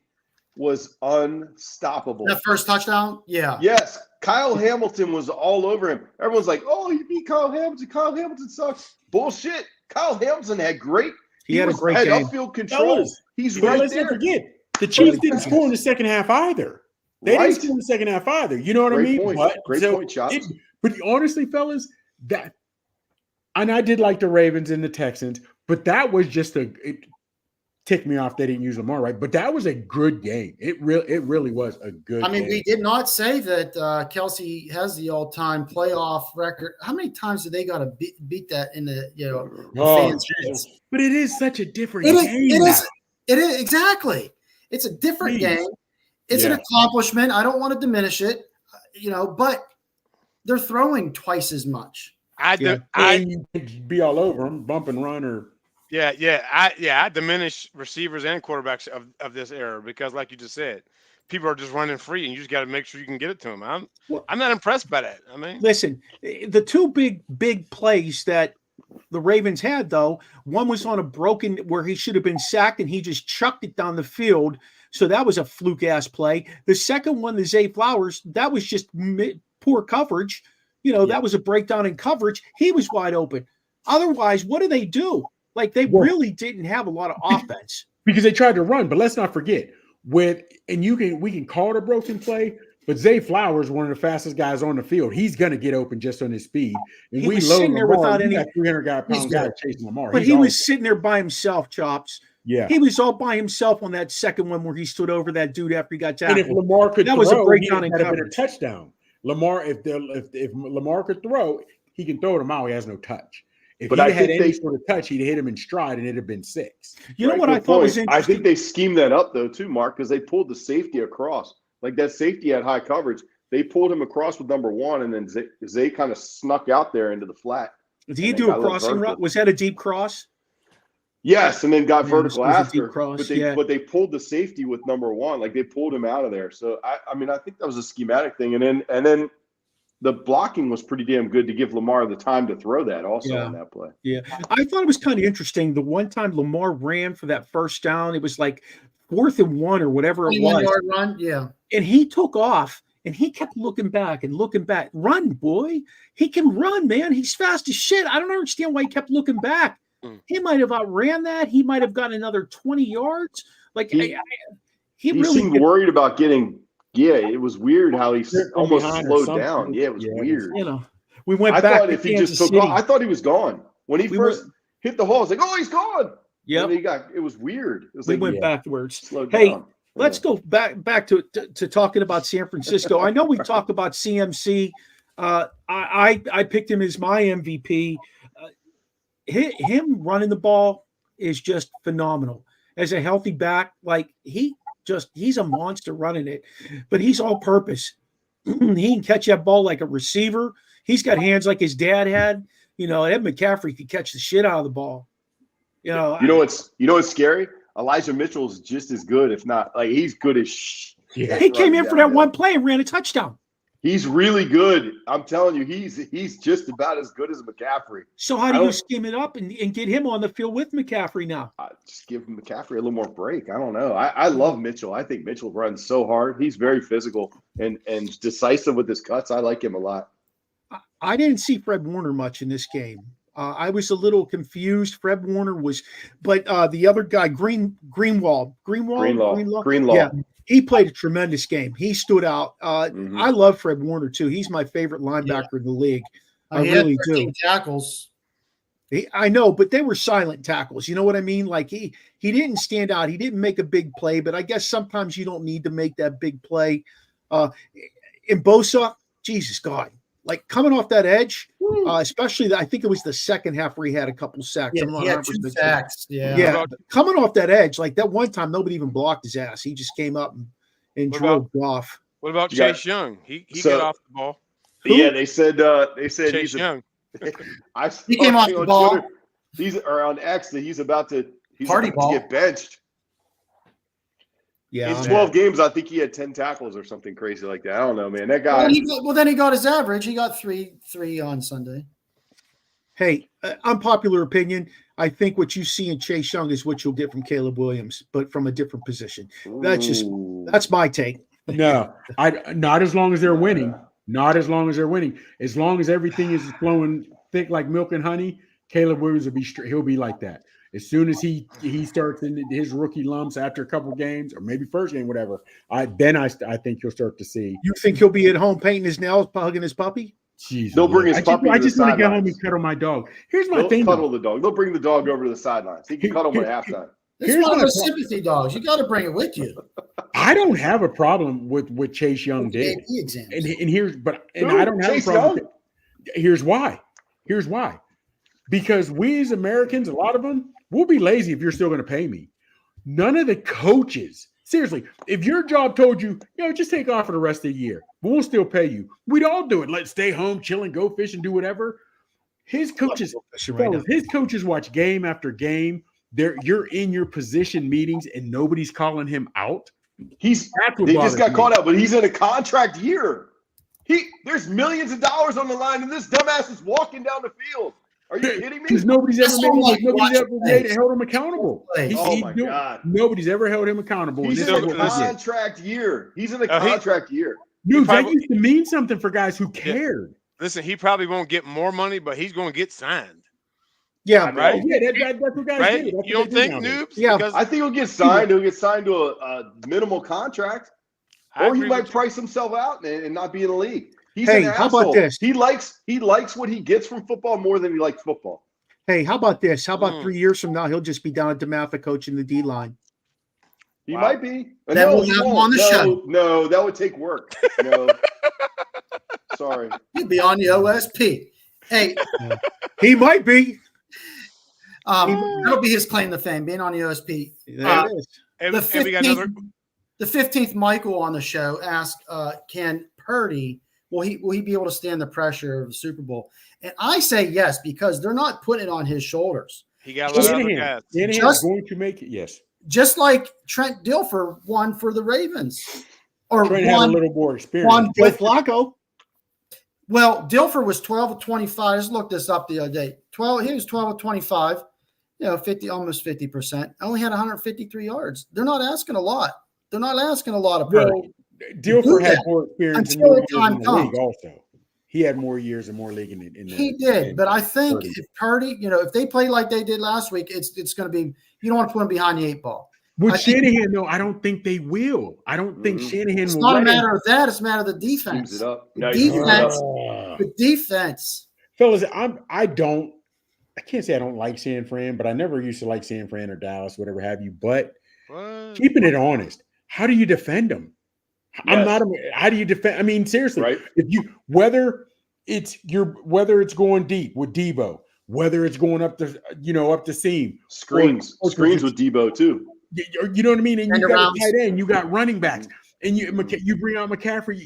was unstoppable. That first touchdown, yeah. Yes, Kyle Hamilton was all over him. Everyone's like, "Oh, you beat Kyle Hamilton. Kyle Hamilton sucks." Bullshit. Kyle Hamilton had great. He had a great game. Upfield control. He's right let's there. Not forget, the Chiefs didn't score in the second half either. They didn't score in the second half either. You know what I mean? Great point, Chops. But honestly, fellas, and I did like the Ravens and the Texans, but that was just it ticked me off they didn't use Lamar, right? But that was a good game. It really was a good game. We did not say that Kelsey has the all-time playoff record. How many times did they got to beat that in the fans? But it is such a different game. It is exactly. It's a different game. It's an accomplishment. I don't want to diminish it, but they're throwing twice as much. You could be all over them, bump and run, or I diminish receivers and quarterbacks of this era because, like you just said, people are just running free, and you just got to make sure you can get it to them. I'm not impressed by that. Listen, the two big plays that the Ravens had, though, one was on a broken where he should have been sacked, and he just chucked it down the field. So that was a fluke ass play. The second one, the Zay Flowers, that was just poor coverage. That was a breakdown in coverage. He was wide open. Otherwise, what do they do? Like, they really didn't have a lot of offense. Because they tried to run, but let's not forget, we can call it a broken play, but Zay Flowers, one of the fastest guys on the field, he's going to get open just on his speed. And we load Lamar, without any 300-pound guy chasing Lamar. But he was sitting there by himself, Chops. Yeah. He was all by himself on that second one where he stood over that dude after he got tackled. And if Lamar could that was a breakdown in coverage. A touchdown. Lamar, if Lamar could throw, he can throw it a mile. He has no touch. If But he I had think any sort of touch, he'd hit him in stride, and it'd have been 6. You know what I thought was interesting? I think they schemed that up though too, Mark, because they pulled the safety across. Like that safety had high coverage. They pulled him across with number 1, and then Zay kind of snuck out there into the flat. Did he do a crossing route? Was that a deep cross? Yes, and then got vertical was a after. deep cross, But they pulled the safety with number 1. Like they pulled him out of there. So I mean, I think that was a schematic thing. And then the blocking was pretty damn good to give Lamar the time to throw that also on that play. Yeah. I thought it was kind of interesting. The one time Lamar ran for that first down, it was like 4th and 1 or whatever it was. 21-yard run, yeah. And he took off and he kept looking back and looking back. Run, boy. He can run, man. He's fast as shit. I don't understand why he kept looking back. He might have outran that. He might have gotten another 20 yards. Like he really seemed worried about getting. Yeah, it was weird how he almost slowed down. Yeah, it was weird. You know, we went back. I thought if he just took off, I thought he was gone when he first hit the hole. I was like, oh, he's gone. Yeah, it was weird. It was we went backwards. Hey, let's go back to talking about San Francisco. I know we talked about CMC. I picked him as my MVP. Him running the ball is just phenomenal. As a healthy back, like he's a monster running it, but he's all purpose. He can catch that ball like a receiver. He's got hands like his dad had. You know, Ed McCaffrey could catch the shit out of the ball. You know what's scary? Elijah Mitchell's just as good, if not like he's good as shit. Yeah. He came in for that one play and ran a touchdown. He's really good. I'm telling you, he's just about as good as McCaffrey. So how do you scheme it up and get him on the field with McCaffrey now? Just give McCaffrey a little more break. I don't know. I love Mitchell. I think Mitchell runs so hard. He's very physical and decisive with his cuts. I like him a lot. I didn't see Fred Warner much in this game. I was a little confused. Fred Warner was, but the other guy, Greenlaw. Yeah. He played a tremendous game. He stood out. I love Fred Warner too. He's my favorite linebacker in the league. I really do. Tackles. I know, but they were silent tackles. You know what I mean? Like he didn't stand out. He didn't make a big play, but I guess sometimes you don't need to make that big play. In Bosa, Jesus God, like coming off that edge, especially I think it was the second half where he had a couple sacks. Yeah, he had 2 sacks. Yeah. Coming off that edge, like that one time, nobody even blocked his ass. He just came up and drove off. What about Chase Young? He got off the ball. Yeah, they said Chase Young. He came off the ball. Twitter, he's on X that he's about to get benched. Yeah, in 12 games, I think he had 10 tackles or something crazy like that. I don't know, man. That guy. Well, then he got his average. He got three on Sunday. Hey, unpopular opinion. I think what you see in Chase Young is what you'll get from Caleb Williams, but from a different position. That's my take. No, not as long as they're winning. Not as long as they're winning. As long as everything is flowing thick like milk and honey, Caleb Williams he'll be like that. As soon as he starts in his rookie lumps after a couple games, or maybe first game, whatever, I think you'll start to see. You think he'll be at home painting his nails, hugging his puppy? Jeez, they'll bring his puppy. I just want to get home and cuddle my dog. Here's my thing. Cuddle the dog. They'll bring the dog over to the sidelines. He can cuddle him at halftime. It's one of those sympathy dogs. You got to bring it with you. I don't have a problem with what Chase Young did. And I don't have a problem. Here's why. Because we as Americans, a lot of them, we'll be lazy if you're still going to pay me. None of the coaches, seriously, if your job told you, just take off for the rest of the year, but we'll still pay you. We'd all do it. Let's stay home, chill, and go fish and do whatever. His coaches watch game after game. You're in your position meetings and nobody's calling him out. They just got called out, but he's in a contract year. There's millions of dollars on the line, and this dumbass is walking down the field. Are you kidding me? Because nobody's ever held him accountable. My God. Nobody's ever held him accountable. He's in a contract year. Dude, that used to mean something for guys who cared. Listen, he probably won't get more money, but he's going to get signed. Yeah, right. Yeah, that's what guys do. You don't think, Noobs? Yeah, I think he'll get signed. He'll get signed to a minimal contract, or he might price himself out and not be in the league. He's an asshole. How about this? He likes what he gets from football more than he likes football. Hey, how about this? How about 3 years from now he'll just be down at DeMatha coaching the D line? He might be. Then we'll have him on the show. No, that would take work. No, sorry. He'll be on the OSP. Hey, he might be. That'll be his claim to fame, being on the OSP. There it is. The 15th Michael on the show asked, can Purdy, will he be able to stand the pressure of the Super Bowl? And I say yes, because they're not putting it on his shoulders. He got a lot of other guys. Shanahan's going to make it, yes. Just like Trent Dilfer won for the Ravens. Or Trent had a little more experience. Won with Flacco. Well, Dilfer was 12 of 25. I just looked this up the other day. He was 12 of 25, almost 50%. Only had 153 yards. They're not asking a lot. They're not asking a lot of Purdy. Well, Dilfer had more experience until in time the league also. He had more years and more league in the He did, but I think if Purdy, if they play like they did last week, it's going to be, you don't want to put them behind the 8 ball. With Shanahan, though, I don't think they will. I don't think Shanahan will. It's not a matter of that. It's a matter of the defense. It up. The defense. Fellas, I can't say I don't like San Fran, but I never used to like San Fran or Dallas, whatever have you. But keeping it honest, how do you defend them? Yes. How do you defend? I mean, seriously, right? Whether it's going deep with Debo, whether it's going up the seam, screens with Debo too. You know what I mean? And you got a tight end, you got running backs, and you bring out McCaffrey.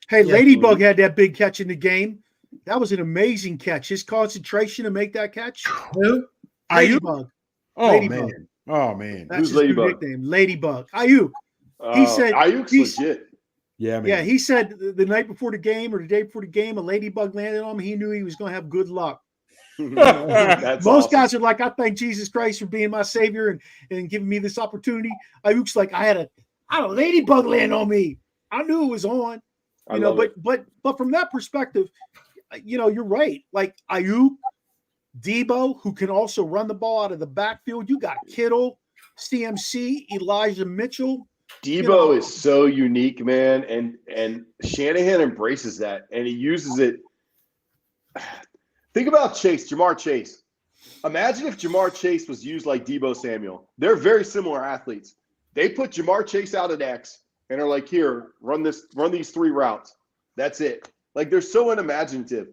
Hey, Ladybug had that big catch in the game. That was an amazing catch. His concentration to make that catch. Who? Ladybug. Man. Oh man. That's his new nickname. Ladybug. Ayuk. He said Ayuk's legit. Yeah, man. Yeah, he said the night before the game or the day before the game, a ladybug landed on him. He knew he was going to have good luck. Most guys are like, I thank Jesus Christ for being my savior and giving me this opportunity. Ayuk's like, I had a ladybug land on me. I knew it was on. But from that perspective, you're right. Like Ayuk, Debo, who can also run the ball out of the backfield. You got Kittle, CMC, Elijah Mitchell. Debo is so unique, man, and Shanahan embraces that, and he uses it. Think about Jamar Chase. Imagine if Jamar Chase was used like Debo Samuel. They're very similar athletes. They put Jamar Chase out at X and are like, here, run these 3 routes. That's it. Like, they're so unimaginative.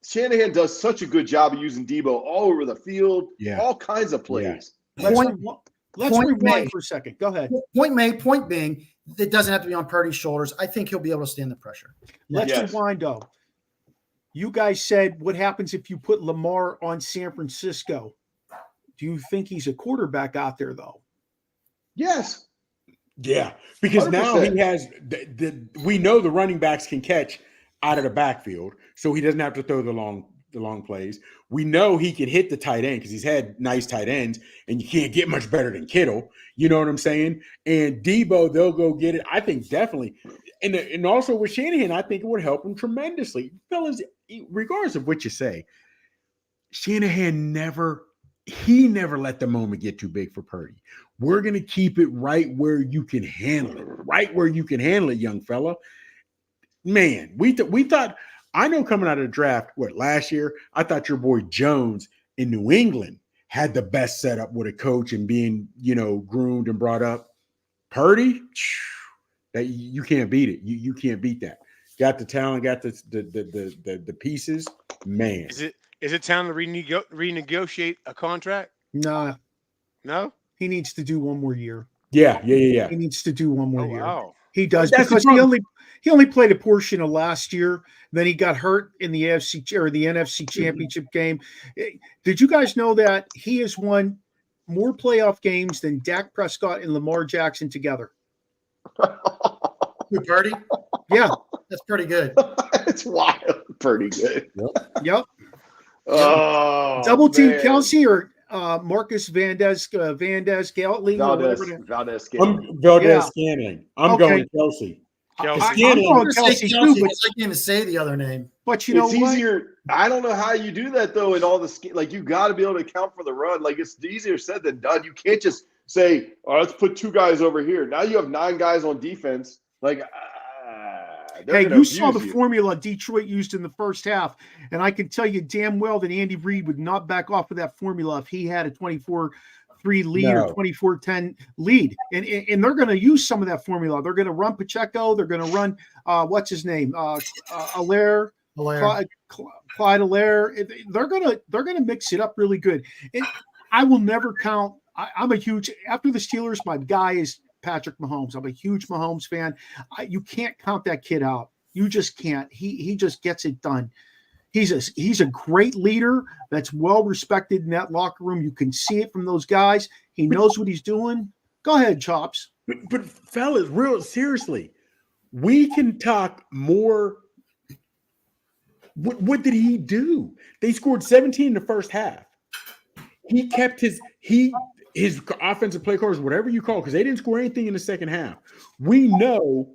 Shanahan does such a good job of using Debo all over the field, all kinds of plays. Yeah. Let's rewind for a second. Go ahead. Point being, it doesn't have to be on Purdy's shoulders. I think he'll be able to stand the pressure. Let's rewind, though. You guys said, what happens if you put Lamar on San Francisco? Do you think he's a quarterback out there, though? Yes. Yeah, because 100%. Now he has we know the running backs can catch out of the backfield, so he doesn't have to throw the long plays. We know he can hit the tight end because he's had nice tight ends, and you can't get much better than Kittle. You know what I'm saying? And Debo, they'll go get it. I think definitely. And also with Shanahan, I think it would help him tremendously. Fellas, regardless of what you say, Shanahan never let the moment get too big for Purdy. We're going to keep it right where you can handle it, young fella. Man, we thought, I know coming out of the draft, last year, I thought your boy Jones in New England had the best setup with a coach and being, groomed and brought up. Purdy, that you can't beat it. You can't beat that. Got the talent, got the pieces. Man, is it time to renegotiate a contract? No. He needs to do one more year. Yeah. He needs to do one more year. Wow. He does, because he only played a portion of last year. Then he got hurt in the AFC or the NFC Championship game. Did you guys know that he has won more playoff games than Dak Prescott and Lamar Jackson together? Purdy? Yeah. That's pretty good. It's wild. Pretty good. Yep. Oh, double team Kelsey or Marcus Valdez Scantling. Valdez Scantling. I'm going Kelsey. I'm going Kelsey too, but I can't even say the other name. But it's easier. I don't know how you do that though. In all the you got to be able to account for the run. Like, it's easier said than done. You can't just say, "Oh, let's put 2 guys over here." Now you have 9 guys on defense. Like, hey, you saw the formula Detroit used in the first half, and I can tell you damn well that Andy Reid would not back off of that formula if he had a 24-3 lead or 24-10 lead. And they're going to use some of that formula. They're going to run Pacheco. They're going to run what's his name, Allaire. Clyde Allaire. They're gonna mix it up really good. And I will never count. I'm a huge after the Steelers. My guy is Patrick Mahomes. I'm a huge Mahomes fan. You can't count that kid out. You just can't. He just gets it done. He's a great leader that's well respected in that locker room. You can see it from those guys. He knows what he's doing. Go ahead, Chops. But fellas, real seriously, we can talk more. What did he do? They scored 17 in the first half. He kept his offensive play calls, whatever you call, because they didn't score anything in the second half. We know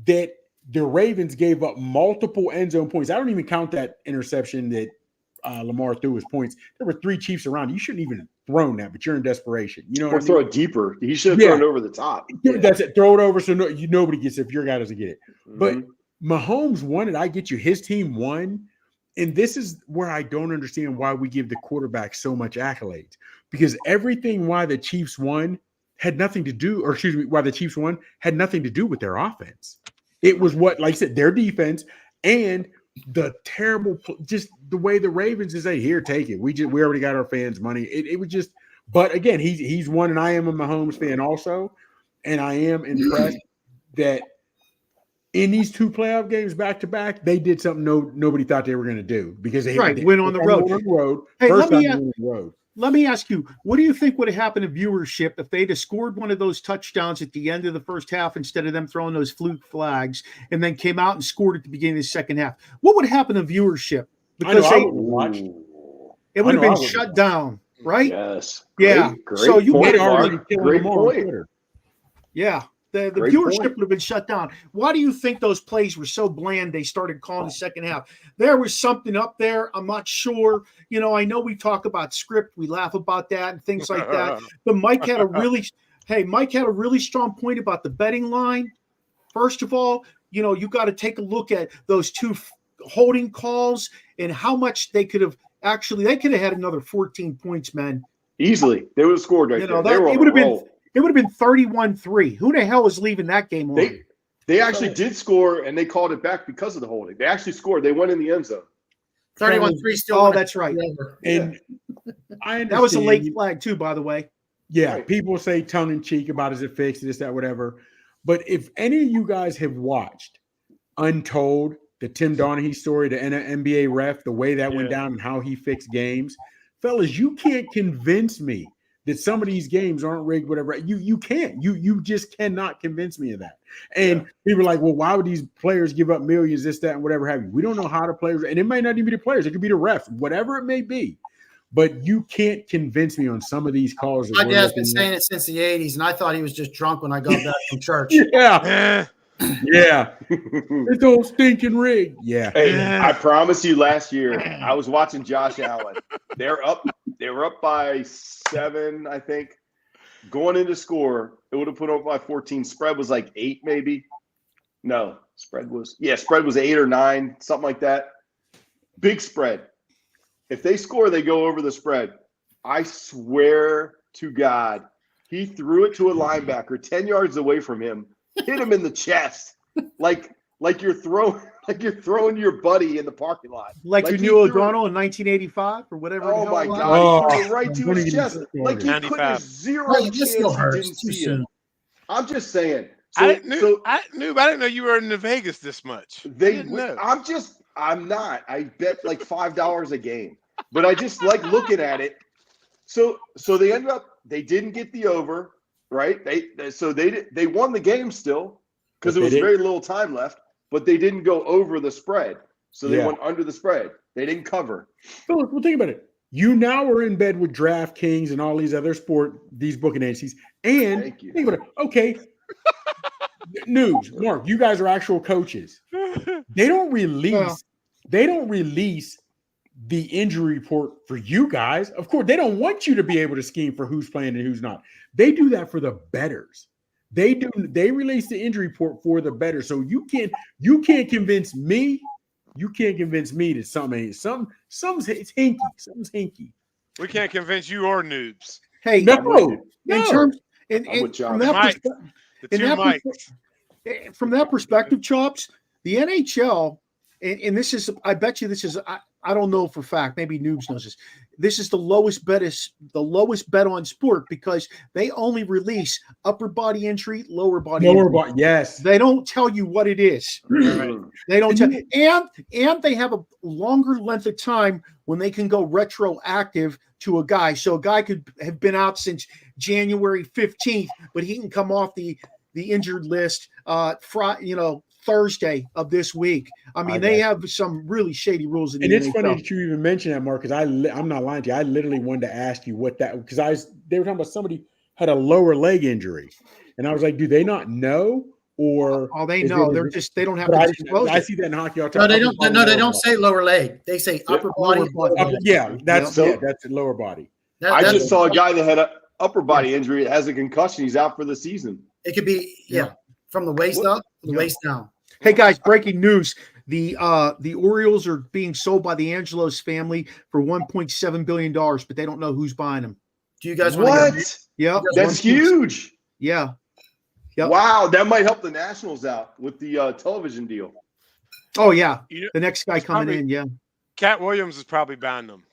that the Ravens gave up multiple end zone points. I don't even count that interception that Lamar threw as points. There were 3 Chiefs around. You shouldn't even have thrown that, but you're in desperation. You know, or throw it deeper. He should have thrown it over the top. That's it. Throw it over so nobody gets it if your guy doesn't get it. Mm-hmm. But Mahomes won it. I get you. His team won. And this is where I don't understand why we give the quarterback so much accolades. Because everything why the Chiefs won had nothing to do, why the Chiefs won had nothing to do with their offense. It was what, like I said, their defense and the terrible, just the way the Ravens is say, here, take it. We already got our fans' money. It was just, but again, he's won, and I am a Mahomes fan also, and I am impressed that in these 2 playoff games back to back, they did something nobody thought they were going to do because they went on the road. Hey, let me ask you, what do you think would have happened to viewership if they'd have scored one of those touchdowns at the end of the first half instead of them throwing those fluke flags and then came out and scored at the beginning of the second half? What would happen to viewership? Because it would have been shut down, right? Yes. Yeah. Great so you point, get already great point. Yeah. The viewership would have been shut down. Why do you think those plays were so bland they started calling the second half? There was something up there. I'm not sure. You know, I know we talk about script. We laugh about that and things like that. But Mike had a really strong point about the betting line. First of all, you know, you got to take a look at those 2 holding calls and how much they could have had another 14 points, man. Easily. They would have scored right there. It would have been 31-3. Who the hell is leaving that game on? They actually did score, and they called it back because of the holding. They actually scored. They went in the end zone. 31-3 still. Oh, that's right. And I understand. That was a late flag too, by the way. Yeah, right. People say tongue-in-cheek about is it fixed, this, that, whatever. But if any of you guys have watched Untold, the Tim Donaghy story, the NBA ref, the way that went down and how he fixed games, fellas, you can't convince me that some of these games aren't rigged, whatever. You can't. You just cannot convince me of that. And people are like, well, why would these players give up millions, this, that, and whatever have you? We don't know how the players, and it might not even be the players. It could be the refs, whatever it may be. But you can't convince me on some of these calls. My dad's been saying it since the 80s, and I thought he was just drunk when I got back from church. Yeah. It's all stinking rigged. Yeah. Hey, I promise you last year, I was watching Josh Allen. They were up by 7, I think. Going into score, it would have put up by 14. Spread was like 8, maybe. No, spread was 8 or 9, something like that. Big spread. If they score, they go over the spread. I swear to God, he threw it to a linebacker 10 yards away from him, hit him in the chest, like you're throwing your buddy in the parking lot. Like you knew O'Donnell in 1985 or whatever. Oh my God! He threw it right to his chest, like he put a zero chance he didn't see him. I'm just saying. I didn't know you were in Vegas this much. I'm not. I bet like $5 a game, but I just like looking at it. So they ended up. They didn't get the over, right? They won the game still because there was very little time left, but they didn't go over the spread. So they went under the spread. They didn't cover. Well, think about it. You now are in bed with DraftKings and all these other these booking agencies, and think about it. Okay. News, Mark. You guys are actual coaches. They don't release the injury report for you guys. Of course, they don't want you to be able to scheme for who's playing and who's not. They do that for the bettors. They release the injury report for the bettors. So you can't convince me. You can't convince me that something's hinky. Something's hinky. We can't convince you or noobs. Hey, no. From that perspective, Chops, the NHL and this is, I bet you this is, I don't know for a fact, maybe Noobs knows this. This is the lowest bet on sport because they only release upper body injury, lower body injury. Yes. They don't tell you what it is. Right? They don't tell, and they have a longer length of time when they can go retroactive to a guy. So a guy could have been out since January 15th, but he can come off the injured list Thursday of this week. I mean, they have some really shady rules in the NFL. And it's NFL. funny that you even mentioned that, Mark, because I'm not lying to you. I literally wanted to ask you what that, because they were talking about somebody had a lower leg injury, and I was like, do they not know? Or they know. They don't have to disclose. I see that in hockey all the time. No, they don't say lower leg. They say upper body. That's lower body. I just saw a guy that had an upper body injury. It has a concussion. He's out for the season. It could be from the waist up, the waist down. Hey guys, breaking news. The Orioles are being sold by the Angelos family for $1.7 billion, but they don't know who's buying them. Do you guys want to get Yeah. That's huge. Yeah. Yep. Wow, that might help the Nationals out with the television deal. Oh yeah. The next guy coming in, yeah. Cat Williams is probably buying them.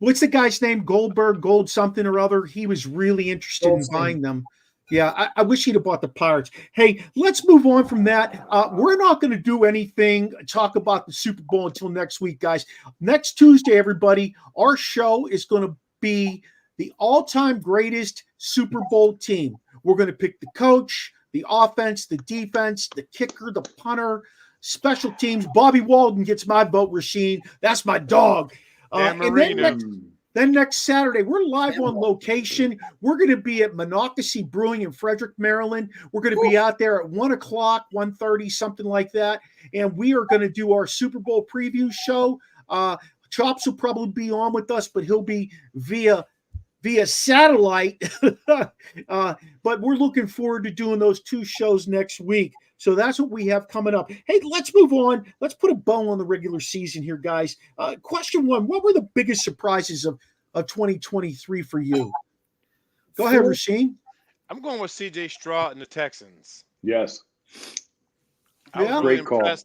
What's the guy's name? Gold something or other. He was really interested in buying them. Yeah, I wish he'd have bought the Pirates. Hey, let's move on from that. We're not going to do anything, talk about the Super Bowl until next week, guys. Next Tuesday, everybody, our show is going to be the all-time greatest Super Bowl team. We're going to pick the coach, the offense, the defense, the kicker, the punter, special teams. Bobby Walden gets my vote, Rasheen. That's my dog. Then next Saturday, we're live on location. We're going to be at Monocacy Brewing in Frederick, Maryland. We're going to be out there at 1 o'clock, 1:30, something like that. And we are going to do our Super Bowl preview show. Chops will probably be on with us, but he'll be via satellite. But we're looking forward to doing those two shows next week. So that's what we have coming up. Hey, let's move on. Let's put a bow on the regular season here, guys. Question one, what were the biggest surprises of 2023 for you? Go ahead, Rasheen. I'm going with C.J. Stroud and the Texans. Yes. Great call.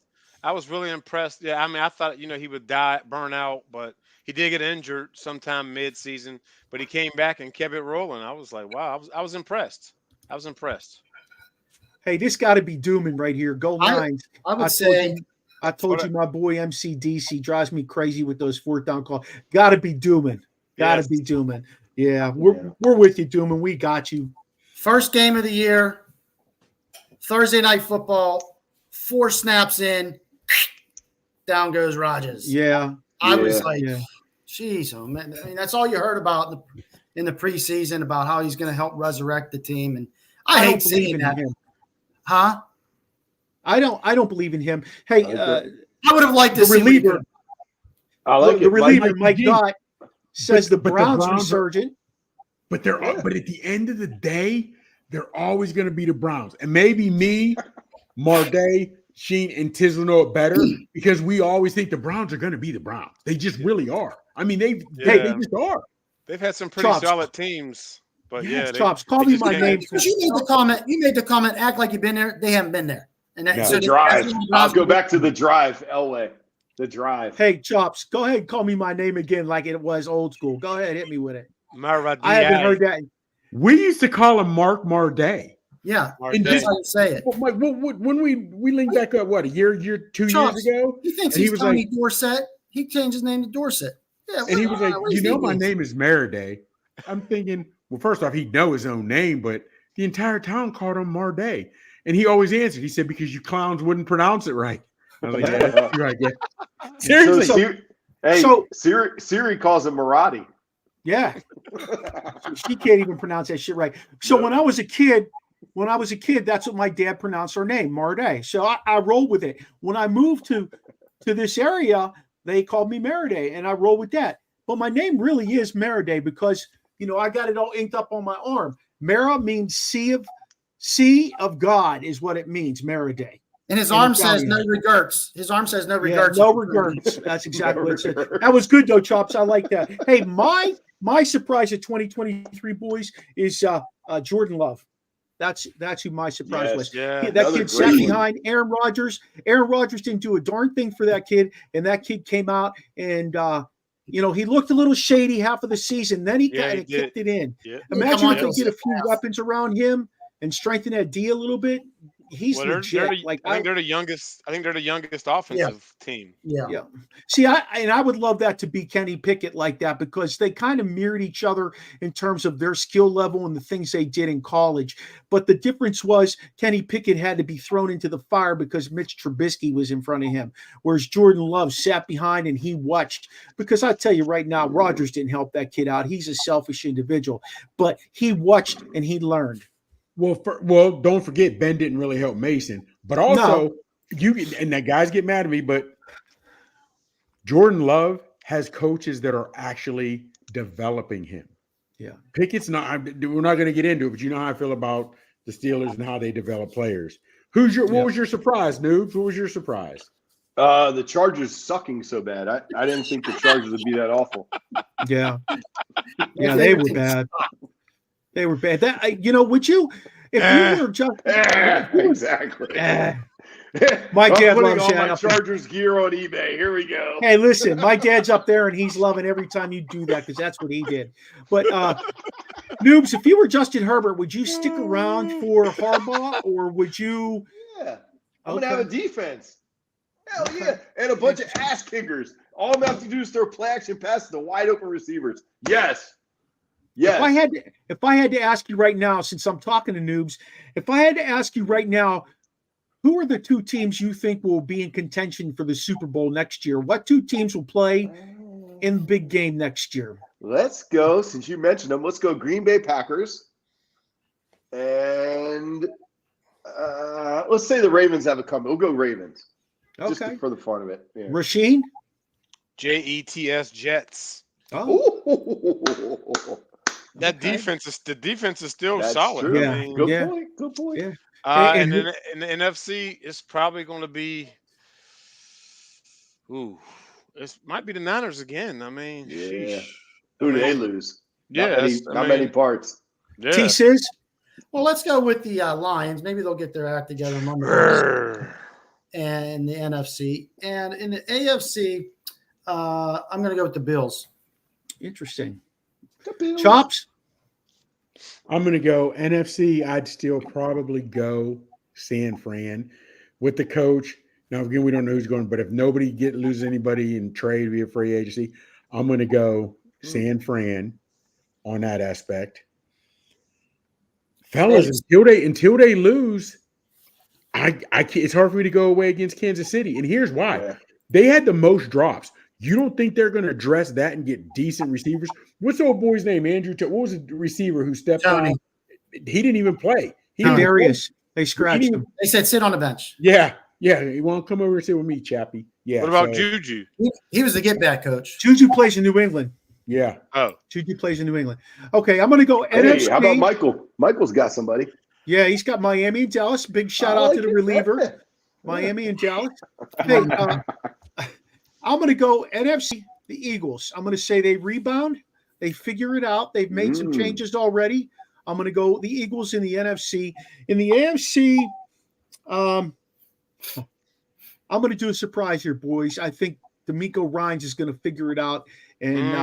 I was really impressed. Yeah, I mean, I thought, he would burn out, but he did get injured sometime mid-season, but he came back and kept it rolling. I was like, wow, I was impressed. Hey, this got to be Dooman right here. Go Nines. I told you my boy MCDC drives me crazy with those fourth down calls. Got to be Dooman. Be Dooman. Yeah, we're with you, Dooman. We got you. First game of the year, Thursday Night Football, 4 snaps in, down goes Rodgers. Yeah. I was like, geez, oh man. I mean, that's all you heard about in the preseason about how he's going to help resurrect the team. And I hate seeing that. Huh? I don't believe in him. Hey, I would have liked to see reliever. I like the reliever, Mike Dott, says the Browns resurgent. But but at the end of the day, they're always going to be the Browns. And maybe me, Maradei, Sheen, and T-sizzle know it better because we always think the Browns are going to be the Browns. They just really are. I mean, they just are. They've had some pretty solid teams. But Chops, call me my name. Because you made the comment, act like you've been there. They haven't been there. And the drive. I'll go back to the drive, Elway. The drive. Hey, Chops, go ahead and call me my name again like it was old school. Go ahead, hit me with it. Maradei. I haven't heard that. We used to call him Mark Maradei. Yeah, that's how you say it. When we linked back up, what, 2 years ago? He thinks he's Tony Dorsett. He changed his name to Dorset. Yeah, and he was like, my name is Maradei. I'm thinking, well, first off, he'd know his own name, but the entire town called him Maradei. And he always answered. He said, because you clowns wouldn't pronounce it right. I was like, yeah, you're right. Yeah. Seriously. Siri calls him Maradei. Yeah. She can't even pronounce that shit right. So when I was a kid, that's what my dad pronounced her name, Maradei. So I rolled with it. When I moved to this area, they called me Maradei, and I roll with that. But my name really is Maradei because, I got it all inked up on my arm. Mara means sea of God is what it means, Maradei. And his arm says no regrets. His arm says no regrets. No regrets. That's exactly what it said. That was good, though, Chops. I like that. Hey, my surprise of 2023, boys, is Jordan Love. That's who my surprise was. Yeah, That kid sat behind Aaron Rodgers. Aaron Rodgers didn't do a darn thing for that kid, and that kid came out and he looked a little shady half of the season. Then he kind of kicked it in. Yeah. Imagine if they get a few weapons around him and strengthen that D a little bit. He's legit. I think they're the youngest. I think they're the youngest offensive team. Yeah. See, I would love that to be Kenny Pickett like that, because they kind of mirrored each other in terms of their skill level and the things they did in college. But the difference was Kenny Pickett had to be thrown into the fire because Mitch Trubisky was in front of him, whereas Jordan Love sat behind and he watched. Because I tell you right now, Rodgers didn't help that kid out. He's a selfish individual, but he watched and he learned. Well, don't forget, Ben didn't really help Mason, but also and that guys get mad at me, but Jordan Love has coaches that are actually developing him. Yeah, Pickett's not. We're not going to get into it, but you know how I feel about the Steelers and how they develop players. What was your surprise, Noobs? What was your surprise? The Chargers sucking so bad. I didn't think the Chargers would be that awful. Yeah, they were bad. They were bad. Would you, if you were just exactly. My dad putting loves all that. My Chargers gear on eBay. Here we go. Hey, listen, my dad's up there and he's loving every time you do that because that's what he did. But Noobs, if you were Justin Herbert, would you stick around for Harbaugh or would you? Yeah, I'm gonna have a defense. Hell yeah, and a bunch of ass kickers. All I'm gonna have to do is throw play action passes to wide open receivers. Yes. Yes. If I had to ask you right now, since I'm talking to Noobs, if I had to ask you right now, who are the two teams you think will be in contention for the Super Bowl next year? What two teams will play in the big game next year? Let's go, since you mentioned them, let's go Green Bay Packers. And let's say the Ravens have a comeback. We'll go Ravens. Okay. Just for the fun of it. Yeah. Rasheen? Jets, Jets. Oh. That defense is still That's solid. True. Yeah. I mean, good point. Yeah. And then in the NFC, it's probably going to be, it might be the Niners again. I mean, sheesh. Who do they lose? Yeah, not many parts. Yeah. T-sizzle? Well, let's go with the Lions. Maybe they'll get their act together. And the NFC. And in the AFC, I'm going to go with the Bills. Interesting. Chops? I'm going to go NFC. I'd still probably go San Fran with the coach. Now, again, we don't know who's going, but if nobody loses anybody in trade via free agency, I'm going to go San Fran on that aspect. Fellas, until they lose, it's hard for me to go away against Kansas City. And here's why. Yeah. They had the most drops. You don't think they're going to address that and get decent receivers? What's the old boy's name? Andrew. What was the receiver who stepped on? He didn't even play. Darius. They scratched him. They said sit on the bench. Yeah. He won't come over and sit with me, Chappie. Yeah. What about Juju? He was the get back coach. Juju plays in New England. Yeah. Oh. Juju plays in New England. Okay, I'm going to go NFC. How about Michael? Michael's got somebody. Yeah, he's got Miami and Dallas. Big shout out to the reliever. Miami and Dallas. Hey, I'm going to go NFC, the Eagles. I'm going to say they rebound. They figure it out. They've made some changes already. I'm going to go the Eagles in the NFC. In the AFC, I'm going to do a surprise here, boys. I think D'Amico Ryans is going to figure it out. And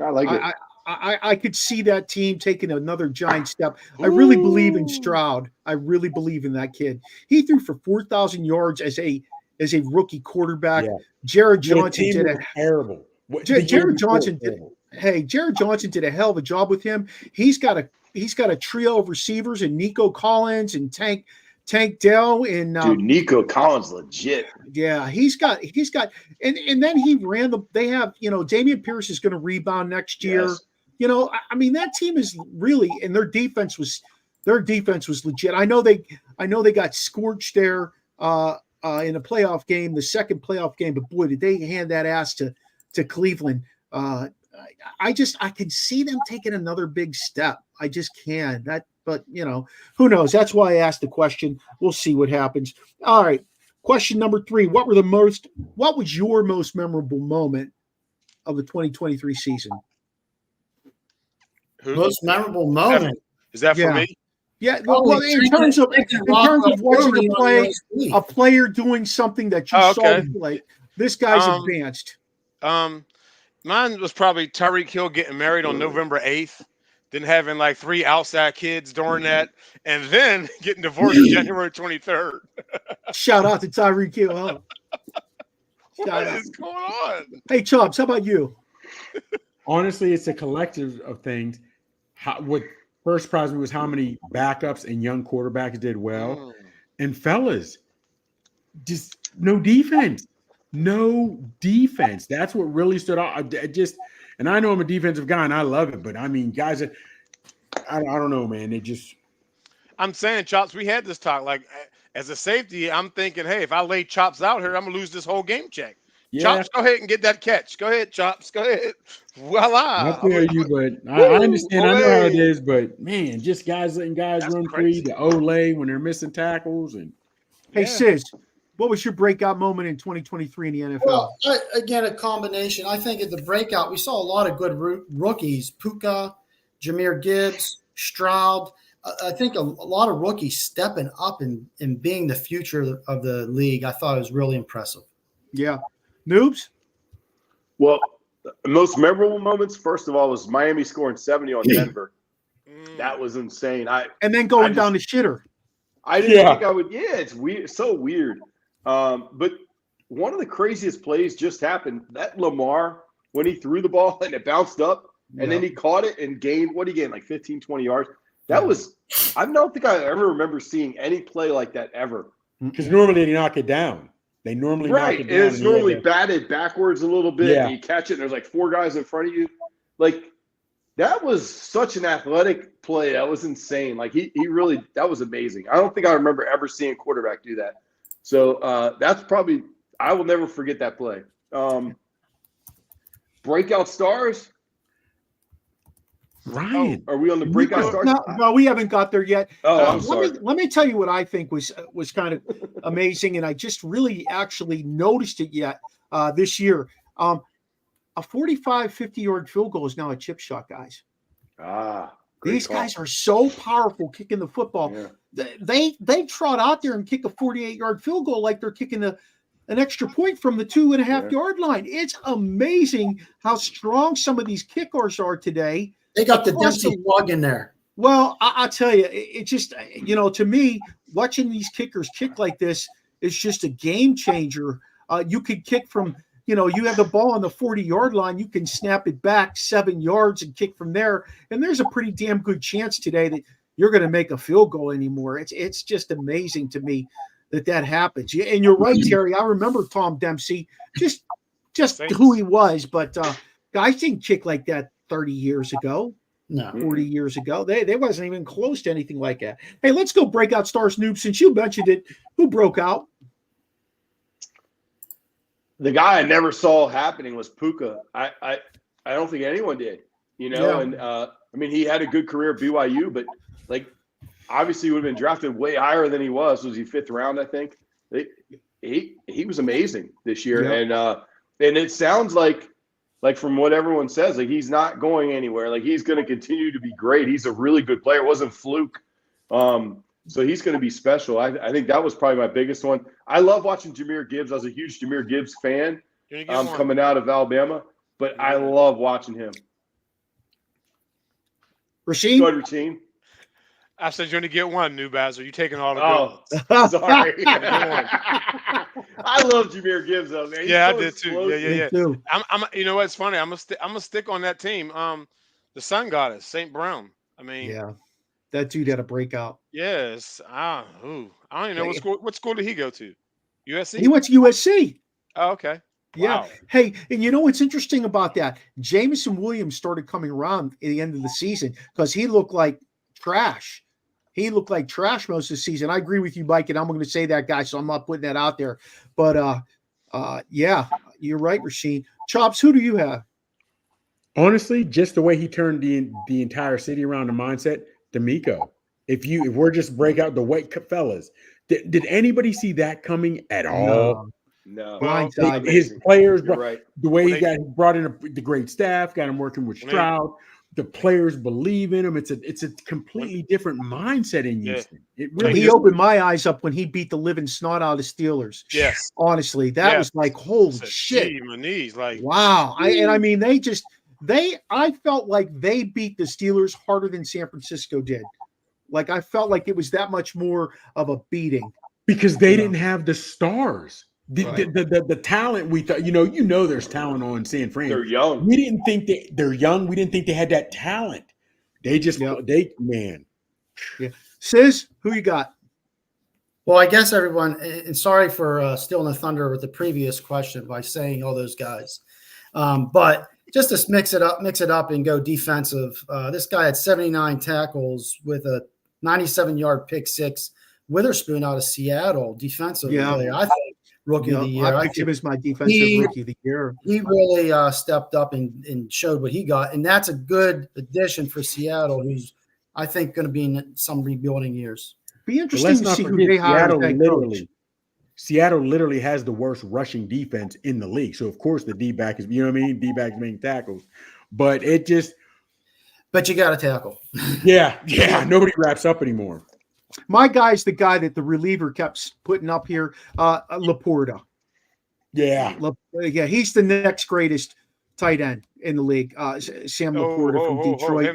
I like it. I could see that team taking another giant step. I really believe in Stroud. I really believe in that kid. He threw for 4,000 yards as a rookie quarterback. Yeah. Jared Johnson did terrible. Jared Johnson did a hell of a job with him. He's got a trio of receivers and Nico Collins and Tank Dell and Nico Collins legit. Yeah, he's got and then he ran they have, Dameon Pierce is going to rebound next year. Yes. I mean, that team is really, and their defense was legit. I know they got scorched there in a playoff game, the second playoff game, but boy, did they hand that ass to Cleveland. I can see them taking another big step. I just can. But who knows? That's why I asked the question. We'll see what happens. All right. Question number 3. What was your most memorable moment of the 2023 season? Most memorable moment. Is that for me? Yeah, well, in terms of watching a player doing something that you saw play, this guy's advanced. Mine was probably Tyreek Hill getting married on November 8th, then having like 3 outside kids during that, and then getting divorced January 23rd. Shout out to Tyreek Hill. Huh? What is going on? Hey, Chubbs, how about you? Honestly, it's a collective of things. What first surprised me was how many backups and young quarterbacks did well. And fellas, just no defense. No defense. That's what really stood out. And I know I'm a defensive guy and I love it, but I mean, guys, I don't know, man. I'm saying, Chops, we had this talk. Like, as a safety, I'm thinking, hey, if I lay Chops out here, I'm gonna lose this whole game check. Yeah. Chops, go ahead and get that catch. Go ahead, Chops. Go ahead. Voila. I feel you, but I understand. I know how it is, but man, just guys letting guys run free, the Olay when they're missing tackles. And hey, Sis, what was your breakout moment in 2023 in the NFL? Well, again, a combination. I think at the breakout, we saw a lot of good rookies. Puka, Jahmyr Gibbs, Stroud. I think a lot of rookies stepping up and being the future of the league. I thought it was really impressive. Yeah. Noobs? Well, the most memorable moments, first of all, was Miami scoring 70 on Denver. That was insane. And then going down the shitter. I didn't think I would. Yeah, it's weird. It's so weird. But one of the craziest plays just happened. That Lamar, when he threw the ball and it bounced up, and then he caught it and gained, what did he gain, like 15, 20 yards? That was – I don't think I ever remember seeing any play like that ever. Because normally they knock it down. They normally knock it down. Right. It's normally batted backwards a little bit. Yeah. And you catch it, and there's like 4 guys in front of you. Like, that was such an athletic play. That was insane. Like, he really – that was amazing. I don't think I remember ever seeing a quarterback do that. So that's probably – I will never forget that play. Breakout stars – Ryan, are we on the breakout stars? No, we haven't got there yet. I'm sorry. Let me tell you what I think was kind of amazing, and I just really actually noticed it yet this year. A 45, 50-yard field goal is now a chip shot, guys. These guys are so powerful kicking the football. Yeah. They trot out there and kick a 48-yard field goal like they're kicking an extra point from the 2.5-yard line. It's amazing how strong some of these kickers are today. They got the Dempsey log in there. Well, I'll tell you, it just, to me, watching these kickers kick like this is just a game changer. You could kick from, you have the ball on the 40-yard line. You can snap it back 7 yards and kick from there. And there's a pretty damn good chance today that you're going to make a field goal anymore. It's just amazing to me that happens. And you're right, Terry. I remember Tom Dempsey, just who he was. But guys didn't kick like that 30 years ago, 40 years ago. They wasn't even close to anything like that. Hey, let's go breakout stars, Noob. Since you mentioned it, who broke out? The guy I never saw happening was Puka. I don't think anyone did, and I mean, he had a good career at BYU, but like obviously he would have been drafted way higher than he was. Was he 5th round, I think? He was amazing this year. And it sounds like from what everyone says, like he's not going anywhere. Like he's going to continue to be great. He's a really good player. It wasn't fluke. So he's going to be special. I think that was probably my biggest one. I love watching Jahmyr Gibbs. I was a huge Jahmyr Gibbs fan coming out of Alabama, but I love watching him. Rasheed? Go ahead, Rasheed. I said you only get one, New Basil. You taking all the good. Sorry. I love Jahmyr Gibbs though, man. I did too. Yeah. Too. I'm. You know what's funny? I'm gonna stick on that team. The Sun Goddess, St. Brown. I mean, that dude had a breakout. Yes. I don't even know what school did he go to? USC. He went to USC. Oh, okay. Yeah. Wow. Hey, and you know what's interesting about that? Jameson Williams started coming around at the end of the season because he looked like trash. He looked like trash most of the season. I agree with you, Mike, and I'm going to say that, guy, so I'm not putting that out there. But, you're right, Rasheed. Chops, who do you have? Honestly, just the way he turned the entire city around, the mindset, D'Amico. If we're just break out the white fellas, did anybody see that coming at all? No. His players, right. The way he got brought in the great staff, got him working with Stroud. the players believe in him. It's a completely different mindset in Houston. It really he opened my eyes up when he beat the living snot out of Steelers. Yes, honestly, that was like, holy shit! Gee, my knees, like wow. I mean, I felt like they beat the Steelers harder than San Francisco did. Like I felt like it was that much more of a beating because they didn't have the stars. Right. The talent we thought, there's talent on San Fran. They're young. We didn't think they're young. We didn't think they had that talent. They just, man. Yeah. Sis, who you got? Well, I guess everyone, and sorry for stealing the thunder with the previous question by saying all those guys. But just to mix it up and go defensive. This guy had 79 tackles with a 97-yard pick six. Witherspoon out of Seattle, defensive player. I think rookie of the year. I picked him as my defensive rookie of the year. He really stepped up and showed what he got, and that's a good addition for Seattle, who's I think going to be in some rebuilding years. Be interesting to see who they hire. Seattle literally has the worst rushing defense in the league, so of course the D-back is, D-back's making tackles, but you got to tackle. Yeah, nobody wraps up anymore. My guy's the guy that the reliever kept putting up here, Laporta. Yeah. He's the next greatest tight end in the league. Sam Laporta from Detroit.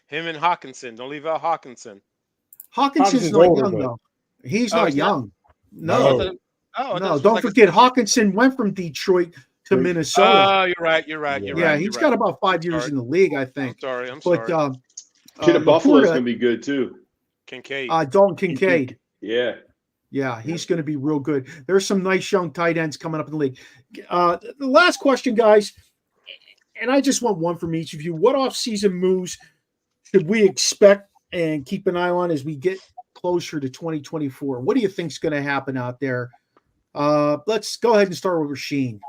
Him and Hawkinson. Don't leave out Hawkinson. Hawkinson's not young, though. He's not young. No. Don't forget, Hawkinson went from Detroit to Minnesota. Oh, you're right. Yeah, he's got about 5 years in the league, I think. I'm sorry. Kid of Buffalo's going to be good, too. Kincaid. Dalton Kincaid. Yeah, he's going to be real good. There's some nice young tight ends coming up in the league. The last question, guys, and I just want one from each of you. What off-season moves should we expect and keep an eye on as we get closer to 2024? What do you think is going to happen out there? Let's go ahead and start with Rasheen.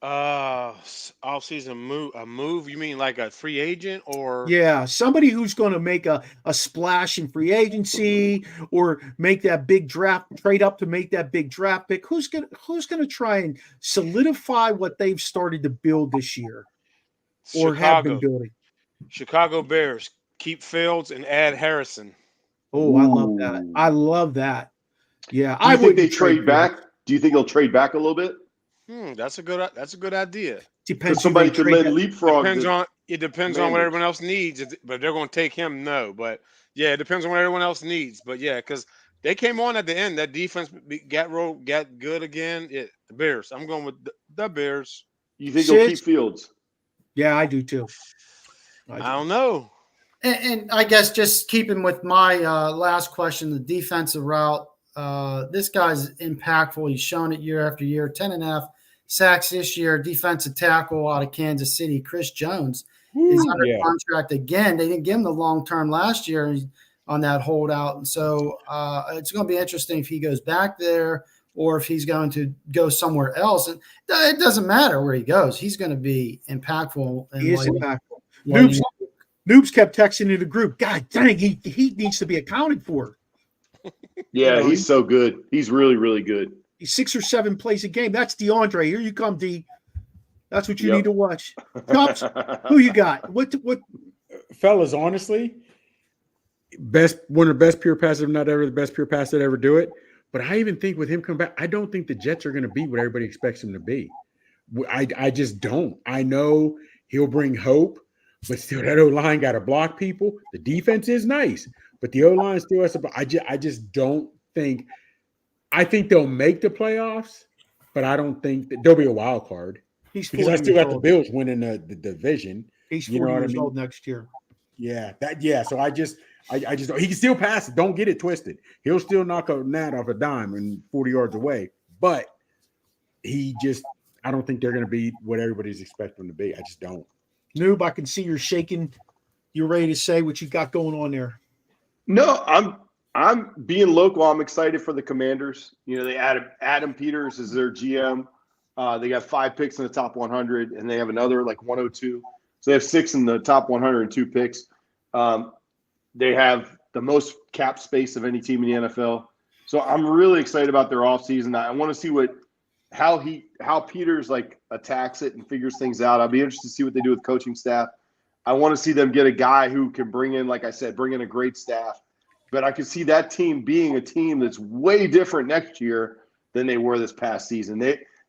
Off-season move? You mean like a free agent or? Yeah, somebody who's going to make a splash in free agency or make that big draft, trade up to make that big draft pick. Who's going to try and solidify what they've started to build this year or have been building? Chicago Bears, keep Fields and add Harrison. Oh, I love that. Yeah, I think they trade back. Do you think they'll trade back a little bit? That's a good idea. Depends. Somebody could let leapfrog. It depends on what everyone else needs. But they're going to take him. No, but yeah, it depends on what everyone else needs. But yeah, because they came on at the end. That defense got good again. The Bears. I'm going with the Bears. You think they'll keep Fields? Yeah, I do too. I don't know. And I guess just keeping with my last question, the defensive route. This guy's impactful. He's shown it year after year. 10.5 sacks this year. Defensive tackle out of Kansas City, Chris Jones, is under contract again. They didn't give him the long term last year on that holdout, and so it's going to be interesting if he goes back there or if he's going to go somewhere else. And it doesn't matter where he goes; he's going to be impactful. He is impactful. Noobs kept texting in the group. God dang, he needs to be accounted for. Yeah, he's so good. He's really, really good. He's 6 or 7 plays a game. That's DeAndre. Here you come, D. That's what you need to watch. Cups, who you got? What? Fellas, honestly, one of the best pure passes, if not ever the best pure pass that ever do it. But I even think with him coming back, I don't think the Jets are going to be what everybody expects them to be. I just don't. I know he'll bring hope, but still that O-line got to block people. The defense is nice, but the O-line still has to. I just don't think. I think they'll make the playoffs, but I don't think that there'll be a wild card. Because I still got the Bills winning the division. He's 40 years old next year. Yeah, so I just he can still pass it. Don't get it twisted. He'll still knock a gnat off a dime and 40 yards away. But I don't think they're going to be what everybody's expecting them to be. I just don't. Noob, I can see you're shaking. You're ready to say what you got going on there. No, I'm being local. I'm excited for the Commanders. They added Adam Peters as their GM. They got 5 picks in the top 100, and they have another 102. So they have 6 in the top 102 picks. They have the most cap space of any team in the NFL. So I'm really excited about their offseason. I want to see what how Peters like attacks it and figures things out. I'll be interested to see what they do with coaching staff. I want to see them get a guy who can bring in, like I said, bring in a great staff. But I could see that team being a team that's way different next year than they were this past season.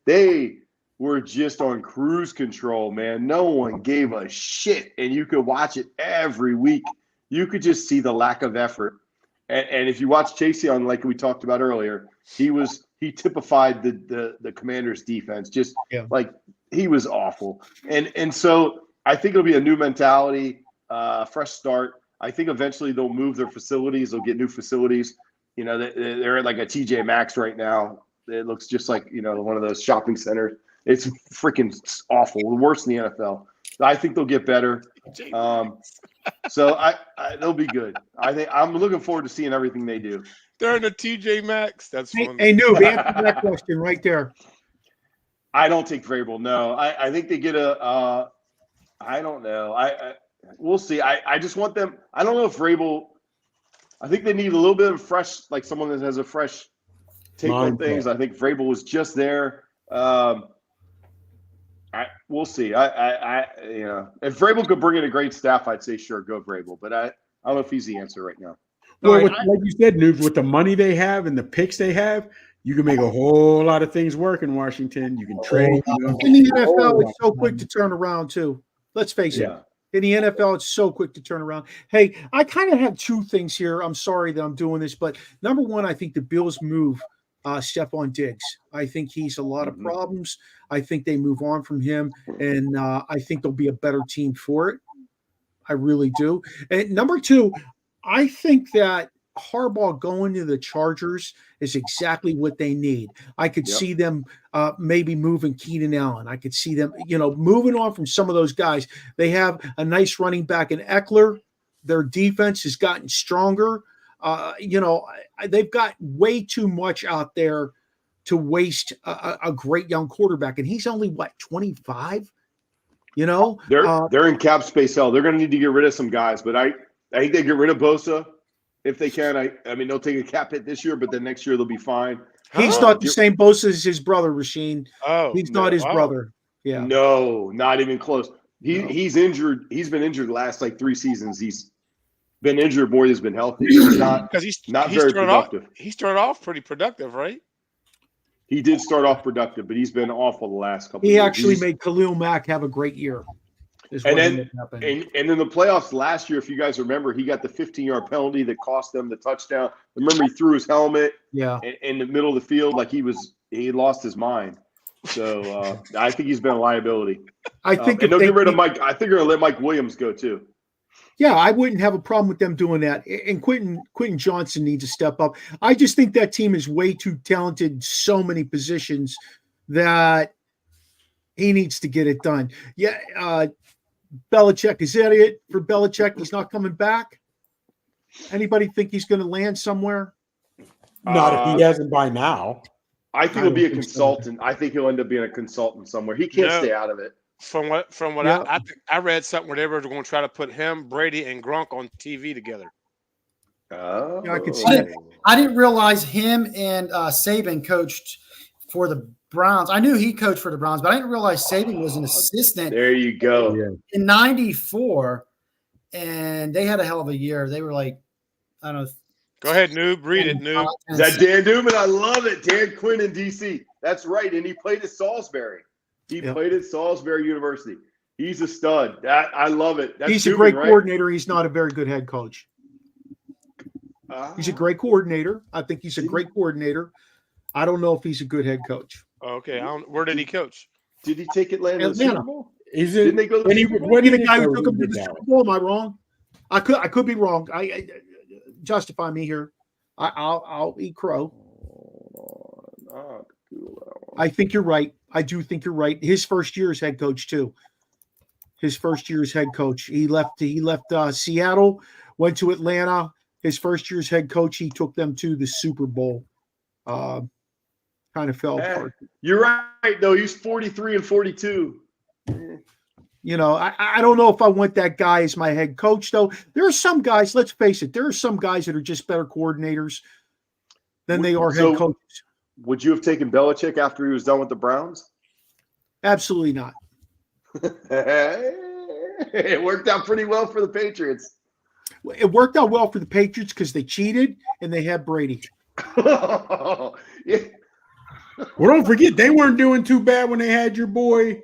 They were just on cruise control, man. No one gave a shit, and you could watch it every week. You could just see the lack of effort. And if you watch Chasey, like we talked about earlier, he typified the Commanders' defense. Like he was awful. And so I think it'll be a new mentality, fresh start. I think eventually they'll move their facilities. They'll get new facilities. You know, they're at like a TJ Maxx right now. It looks just like, you know, one of those shopping centers. It's freaking awful. Worse than the NFL. I think they'll get better. So they'll be good. I think I'm looking forward to seeing everything they do. They're in the TJ Maxx. That's funny. Hey, Noob, answer that question right there. I don't take Vrabel. No, I think they get a. I don't know. We'll see. I just want them. I don't know if Vrabel. I think they need a little bit of fresh, like someone that has a fresh take on things. I think Vrabel was just there. We'll see. You know, if Vrabel could bring in a great staff, I'd say sure, go Vrabel. But I don't know if he's the answer right now. Well, like you said, Noobs, with the money they have and the picks they have, you can make a whole lot of things work in Washington. You can trade. In the NFL, it's so quick to turn around too. Let's face it. In the NFL, it's so quick to turn around. Hey, I kind of have two things here. I'm sorry that I'm doing this, but number one, I think the Bills move Stephon Diggs. I think he's a lot of problems. I think they move on from him, and I think they'll be a better team for it. I really do. And number two, I think that Harbaugh going to the Chargers is exactly what they need. I could see them maybe moving Keenan Allen. I could see them, moving on from some of those guys. They have a nice running back in Eckler. Their defense has gotten stronger. They've got way too much out there to waste a great young quarterback. And he's only, 25? They're in cap space hell. They're going to need to get rid of some guys, but I think they get rid of Bosa if they can. I mean, they'll take a cap hit this year, but then next year they'll be fine. He's not the same Bosa as his brother, Rasheen. He's not his brother. Yeah. No, not even close. He's injured. He's been injured the last 3 seasons. He's been injured more than he's been healthy. He's not very productive. He started off pretty productive, right? He did start off productive, but he's been awful the last couple of years. He actually made Khalil Mack have a great year. And in the playoffs last year, if you guys remember, he got the 15-yard penalty that cost them the touchdown. Remember, he threw his helmet in the middle of the field like he lost his mind. So I think he's been a liability. I think and they'll get rid of Mike. I think they're going to let Mike Williams go too. Yeah, I wouldn't have a problem with them doing that. And Quentin Johnson needs to step up. I just think that team is way too talented in so many positions that he needs to get it done. Yeah, Belichick, is that it for Belichick? He's not coming back? Anybody think he's going to land somewhere? Not if he hasn't by now. I think he'll be a consultant. I think he'll end up being a consultant somewhere. He can't stay out of it. From what I read something where they were going to try to put him, Brady, and Gronk on TV together. Oh, I could see that. I didn't realize him and Saban coached for the Browns. I knew he coached for the Browns, but I didn't realize Saban was an assistant. There you go. In '94, and they had a hell of a year. They were I don't know. Go ahead, Noob. Read it, Noob. Is that Dan Newman? I love it. Dan Quinn in D.C. That's right, and he played at Salisbury. He played at Salisbury University. He's a stud. I love it. He's a great coordinator. He's not a very good head coach. He's a great coordinator. I think he's a great coordinator. I don't know if he's a good head coach. Okay. Where did he coach? Did he take Atlanta to the Super Bowl? Didn't they go to the Super Bowl? When the guy who took him to the Super Bowl? Am I wrong? I could be wrong. I justify me here. I'll eat crow. I think you're right. I do think you're right. His first year as head coach too. His first year as head coach. He left Seattle, went to Atlanta. His first year as head coach, he took them to the Super Bowl. Kind of fell apart. You're right, though. He's 43 and 42. I don't know if I want that guy as my head coach, though. There are some guys, let's face it, there are some guys that are just better coordinators than they are head coaches. Would you have taken Belichick after he was done with the Browns? Absolutely not. It worked out pretty well for the Patriots. It worked out well for the Patriots because they cheated and they had Brady. Yeah. Well, don't forget, they weren't doing too bad when they had your boy.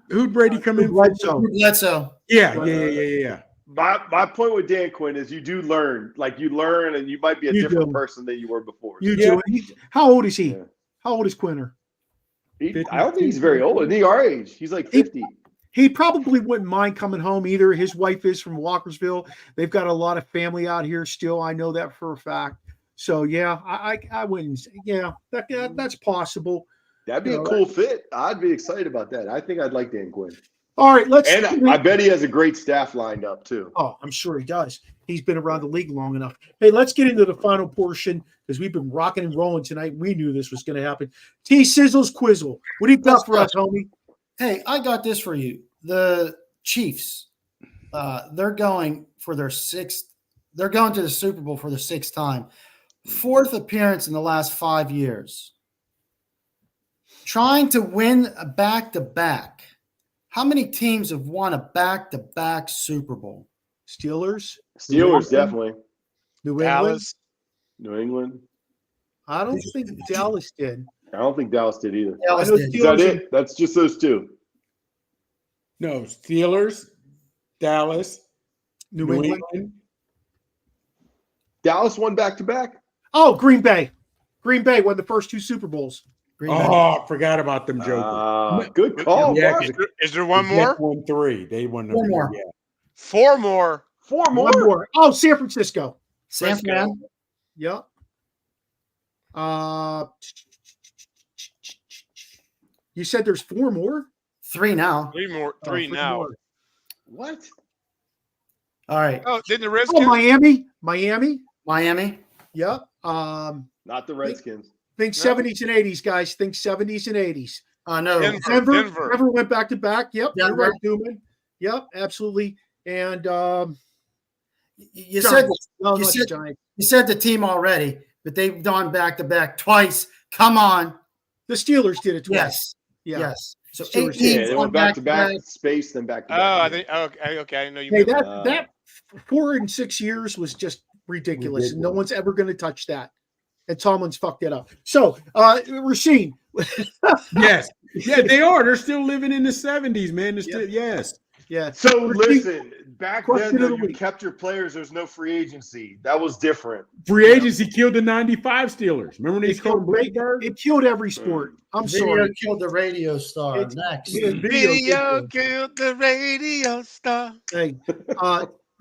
Who'd Brady come in for? Bledsoe. Yeah. My point with Dan Quinn is you do learn. Like, you learn, and you might be a different person than you were before. You do. How old is he? Yeah. How old is Quinter? I don't think he's very old. Isn't he our age? He's like 50. He probably wouldn't mind coming home either. His wife is from Walkersville. They've got a lot of family out here still. I know that for a fact. So yeah, I wouldn't. Yeah, that's possible. That'd be a cool fit. I'd be excited about that. I think I'd like Dan Quinn. All right, And I bet he has a great staff lined up too. Oh, I'm sure he does. He's been around the league long enough. Hey, let's get into the final portion because we've been rocking and rolling tonight. We knew this was going to happen. T-sizzle's quizzle. What do you got for us, homie? Hey, I got this for you. The Chiefs, they're going for their sixth. They're going to the Super Bowl for the sixth time. Fourth appearance in the last 5 years. Trying to win a back-to-back. How many teams have won a back-to-back Super Bowl? Steelers, definitely. New England, Dallas. New England. I don't think Dallas did. I don't think Dallas did either. Dallas did. Is that it? That's just those two. No, Steelers, Dallas, New England. Dallas won back-to-back? Oh, Green Bay. Green Bay won the first two Super Bowls. I forgot about them jokers. Good call. Yeah, is there one more? Won 3. They won One more. Yeah. 4 more. 4 more? One more. Oh, San Francisco. San Fran. Yep. You said there's 4 more? 3 now. 3 more. 3 now. More. What? All right. Oh, didn't the Redskins? Oh, Miami. Yep. Not the Redskins. Think 70s and 80s, guys. Think 70s and 80s. No. Denver went back to back. Yep. Denver. You're right, Newman. Yep, absolutely. And you said the the team already, but they've gone back to back twice. Come on. The Steelers did it twice. Yes. So Steelers 8 teams they went back to back, space, then back to back. Oh, I think okay. I know you. Hey, that 4 and 6 years was just ridiculous. And no one's ever going to touch that. And Tomlin's fucked it up. So, Rasheen. Yes. Yeah, they are. They're still living in the 70s, man. Yes. Yeah. So listen, back then though, you week. kept your players. There's no free agency. That was different. Free agency killed the 95 Steelers. Remember when they killed Blakeberg? It killed every sport. I'm sorry. Killed the radio star. Next. Video killed the radio star. Hey,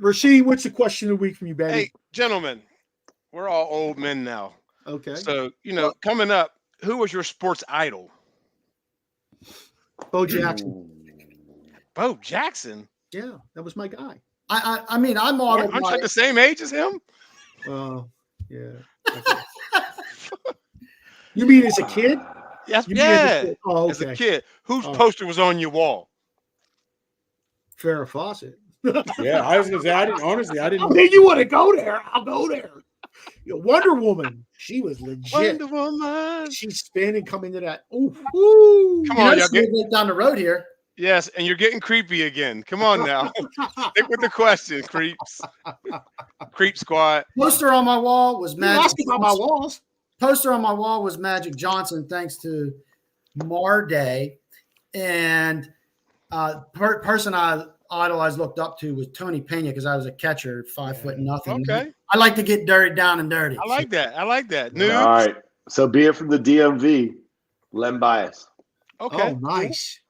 Rasheen, what's the question of the week from you, baby? Hey, gentlemen, we're all old men now. Okay. So, coming up, who was your sports idol? Bo Jackson. Bo Jackson? Yeah, that was my guy. I mean, I'm Aren't you the same age as him? Yeah. You mean as a kid? Yes, yeah. Oh, okay. As a kid. Whose poster was on your wall? Farrah Fawcett. Yeah, I was going to say, I didn't. Oh, you want to go there? I'll go there. Wonder Woman. She was legit. Wonder Woman. She's spinning coming to that. Ooh. Come on, y'all get down the road here. Yes, and you're getting creepy again. Come on now. Stick with the question, creeps. Creep squad. Poster on my wall was Magic. About my walls. Poster on my wall was Magic Johnson, thanks to Maradei. And person I idolized, looked up to was Tony Pena because I was a catcher, 5 foot nothing. Okay. I like to get dirty, down and dirty. I like that. All right. So being from the DMV, Len Bias. Okay. Oh, nice.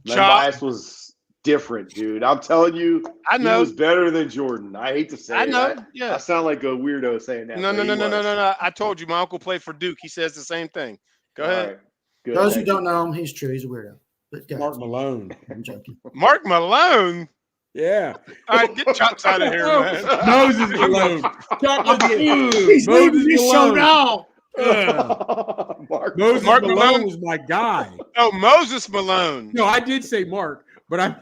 Len Bias was different, dude. I'm telling you, I know. He was better than Jordan. I hate to say it. I know. Yeah. I sound like a weirdo saying that. No. I told you my uncle played for Duke. He says the same thing. Go ahead. Right. Good. Those who don't know him, he's true. He's a weirdo. But Mark Malone. I'm joking. Mark Malone? Yeah. All right, get Chucks out of here, man. Moses Malone. He's leaving this show now. Moses Malone was my guy. Oh, Moses Malone. No, I did say Mark, but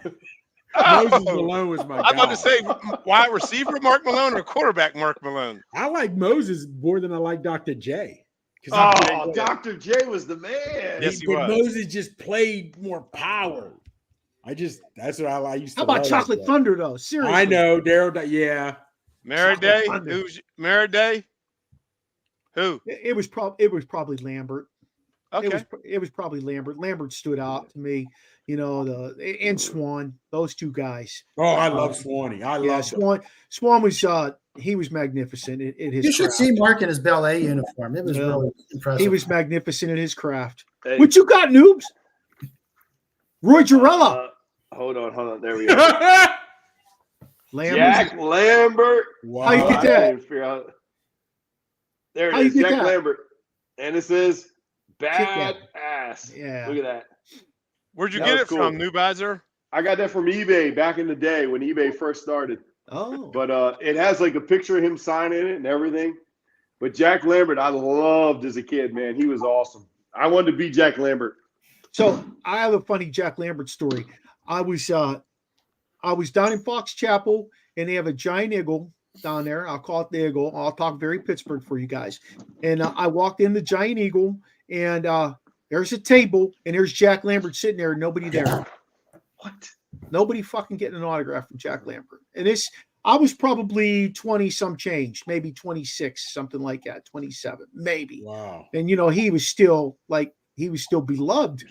Moses Malone was my guy. I was about to say wide receiver Mark Malone or quarterback Mark Malone. I like Moses more than I like Dr. J. Dr. J was the man. Yes, he but was. Moses just played more power. That's what I used to. How about love Chocolate that. Thunder though? Seriously, I know Daryl. Yeah, Maradei? Who's Maradei? Who? it was probably Lambert. Okay. It was probably Lambert. Lambert stood out to me, and Swan, those two guys. Oh, I love Swanee. I love Swan. Swan was he was magnificent in his. You should craft. see Mark in his ballet uniform. It was really impressive. He was magnificent in his craft. Hey. What you got, noobs? Roy Jarella. Hold on. There we go. Lambert. Jack Lambert. Wow. How you get that? There it How you is, get Jack that? Lambert. And it says bad ass. Yeah. Look at that. Where'd you That get was it from, Newbizer? I got that from eBay back in the day when eBay first started. Oh. But it has like a picture of him signing it and everything. But Jack Lambert, I loved as a kid, man. He was awesome. I wanted to be Jack Lambert. So I have a funny Jack Lambert story. I was down in Fox Chapel, and they have a giant eagle down there. I'll call it the eagle. I'll talk very Pittsburgh for you guys. And I walked in the giant eagle, and there's a table, and there's Jack Lambert sitting there. Nobody there. What? Nobody fucking getting an autograph from Jack Lambert. And I was probably 20 some change, maybe 26, something like that, 27, maybe. Wow. And he was still beloved,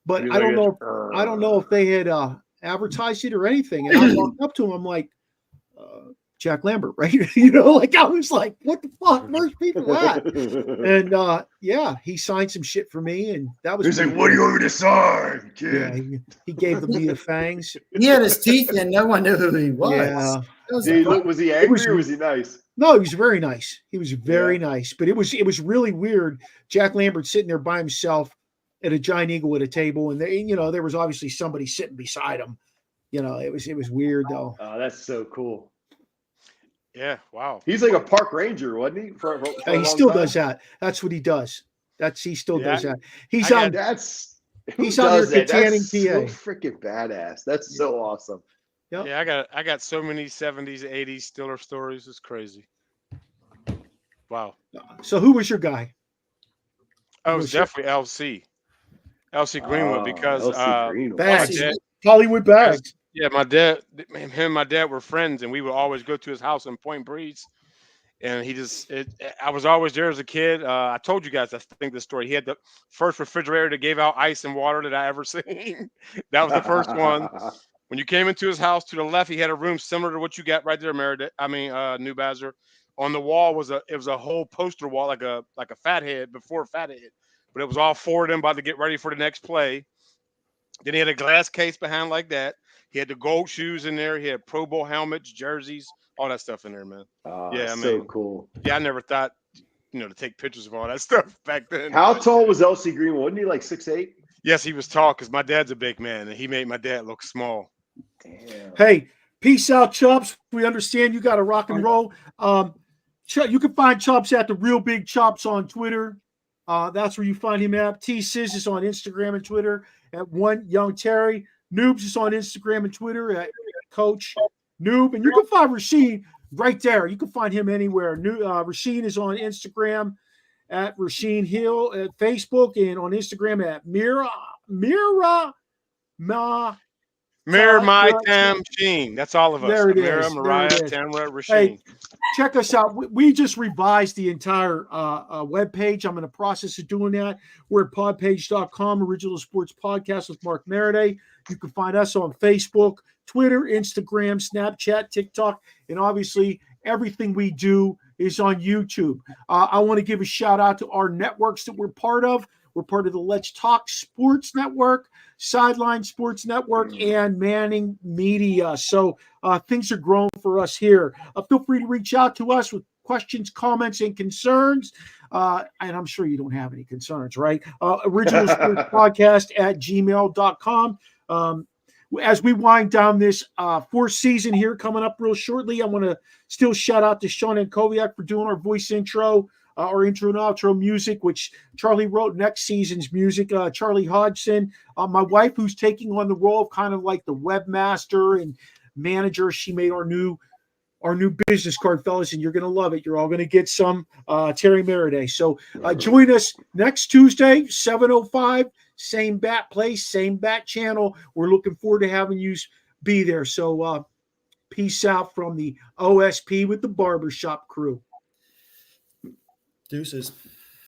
but I don't know if they had advertised it or anything. And I walked up to him, I'm like, Jack Lambert, right? I was like, what the fuck? Where's people at? And he signed some shit for me, and that was. He's like, "What do you want me to sign, kid?" Yeah, he gave me the fangs. He had his teeth in. No one knew who he was. Yeah. Was he angry or was he nice? No, he was very nice. He was very nice, but it was really weird. Jack Lambert sitting there by himself at a giant eagle at a table, and there was obviously somebody sitting beside him. It was weird though. Oh, that's so cool. Yeah, wow. He's like a park ranger, wasn't he? For He still does that. That's what he does. He still does that. He's on there Katanning, PA. So freaking badass. That's so awesome. Yep. Yeah, I got so many 70s, 80s Steeler stories. It's crazy. Wow. So who was your guy? Oh, it was definitely LC Greenwood, because Bags. Hollywood Bags. Yeah, him and my dad were friends, and we would always go to his house in Point Breeze. And I was always there as a kid. I told you guys, I think this story. He had the first refrigerator that gave out ice and water that I ever seen. That was the first one. When you came into his house, to the left, he had a room similar to what you got right there, Newbizer. On the wall was a whole poster wall, like a Fathead before Fathead, but it was all for them about to get ready for the next play. Then he had a glass case behind like that. He had the gold shoes in there. He had Pro Bowl helmets, jerseys, all that stuff in there, man. Yeah, so cool. Yeah, I never thought, to take pictures of all that stuff back then. How tall was LC Greenwood? Wasn't he like 6'8"? Yes, he was tall because my dad's a big man, and he made my dad look small. Damn. Hey, peace out, Chubbs. We understand you got to rock and roll. You can find Chubbs at the Real Big Chops on Twitter. That's where you find him at. T-sizzle is on Instagram and Twitter at One Young Terry. Noobs is on Instagram and Twitter at Coach Noob. And you can find Rasheen right there. You can find him anywhere. Rasheen is on Instagram at Rasheen Hill, at Facebook, and on Instagram at Mira My Tam Sheen. That's all of us. There it Amira, is. Mariah, There it is. Tamra, Rasheen. Hey, check us out. We just revised the entire webpage. I'm in the process of doing that. We're at podpage.com, Original Sports Podcast with Mark Maradei. You can find us on Facebook, Twitter, Instagram, Snapchat, TikTok, and obviously everything we do is on YouTube. I want to give a shout out to our networks that we're part of. We're part of the Let's Talk Sports Network, Sideline Sports Network, and Manning Media. So things are growing for us here. Feel free to reach out to us with questions, comments, and concerns. And I'm sure you don't have any concerns, right? Original Sports Podcast at gmail.com. As we wind down this fourth season here coming up real shortly, I want to still shout out to Sean and Koviak for doing our voice intro. Our intro and outro music, which Charlie wrote next season's music. Charlie Hodgson, my wife, who's taking on the role of kind of like the webmaster and manager. She made our new our new business card, fellas, and you're going to love it. You're all going to get some Terry Maradei. So join us next Tuesday, 7:05, same bat place, same bat channel. We're looking forward to having you be there. So peace out from the OSP with the Barbershop crew. Deuces.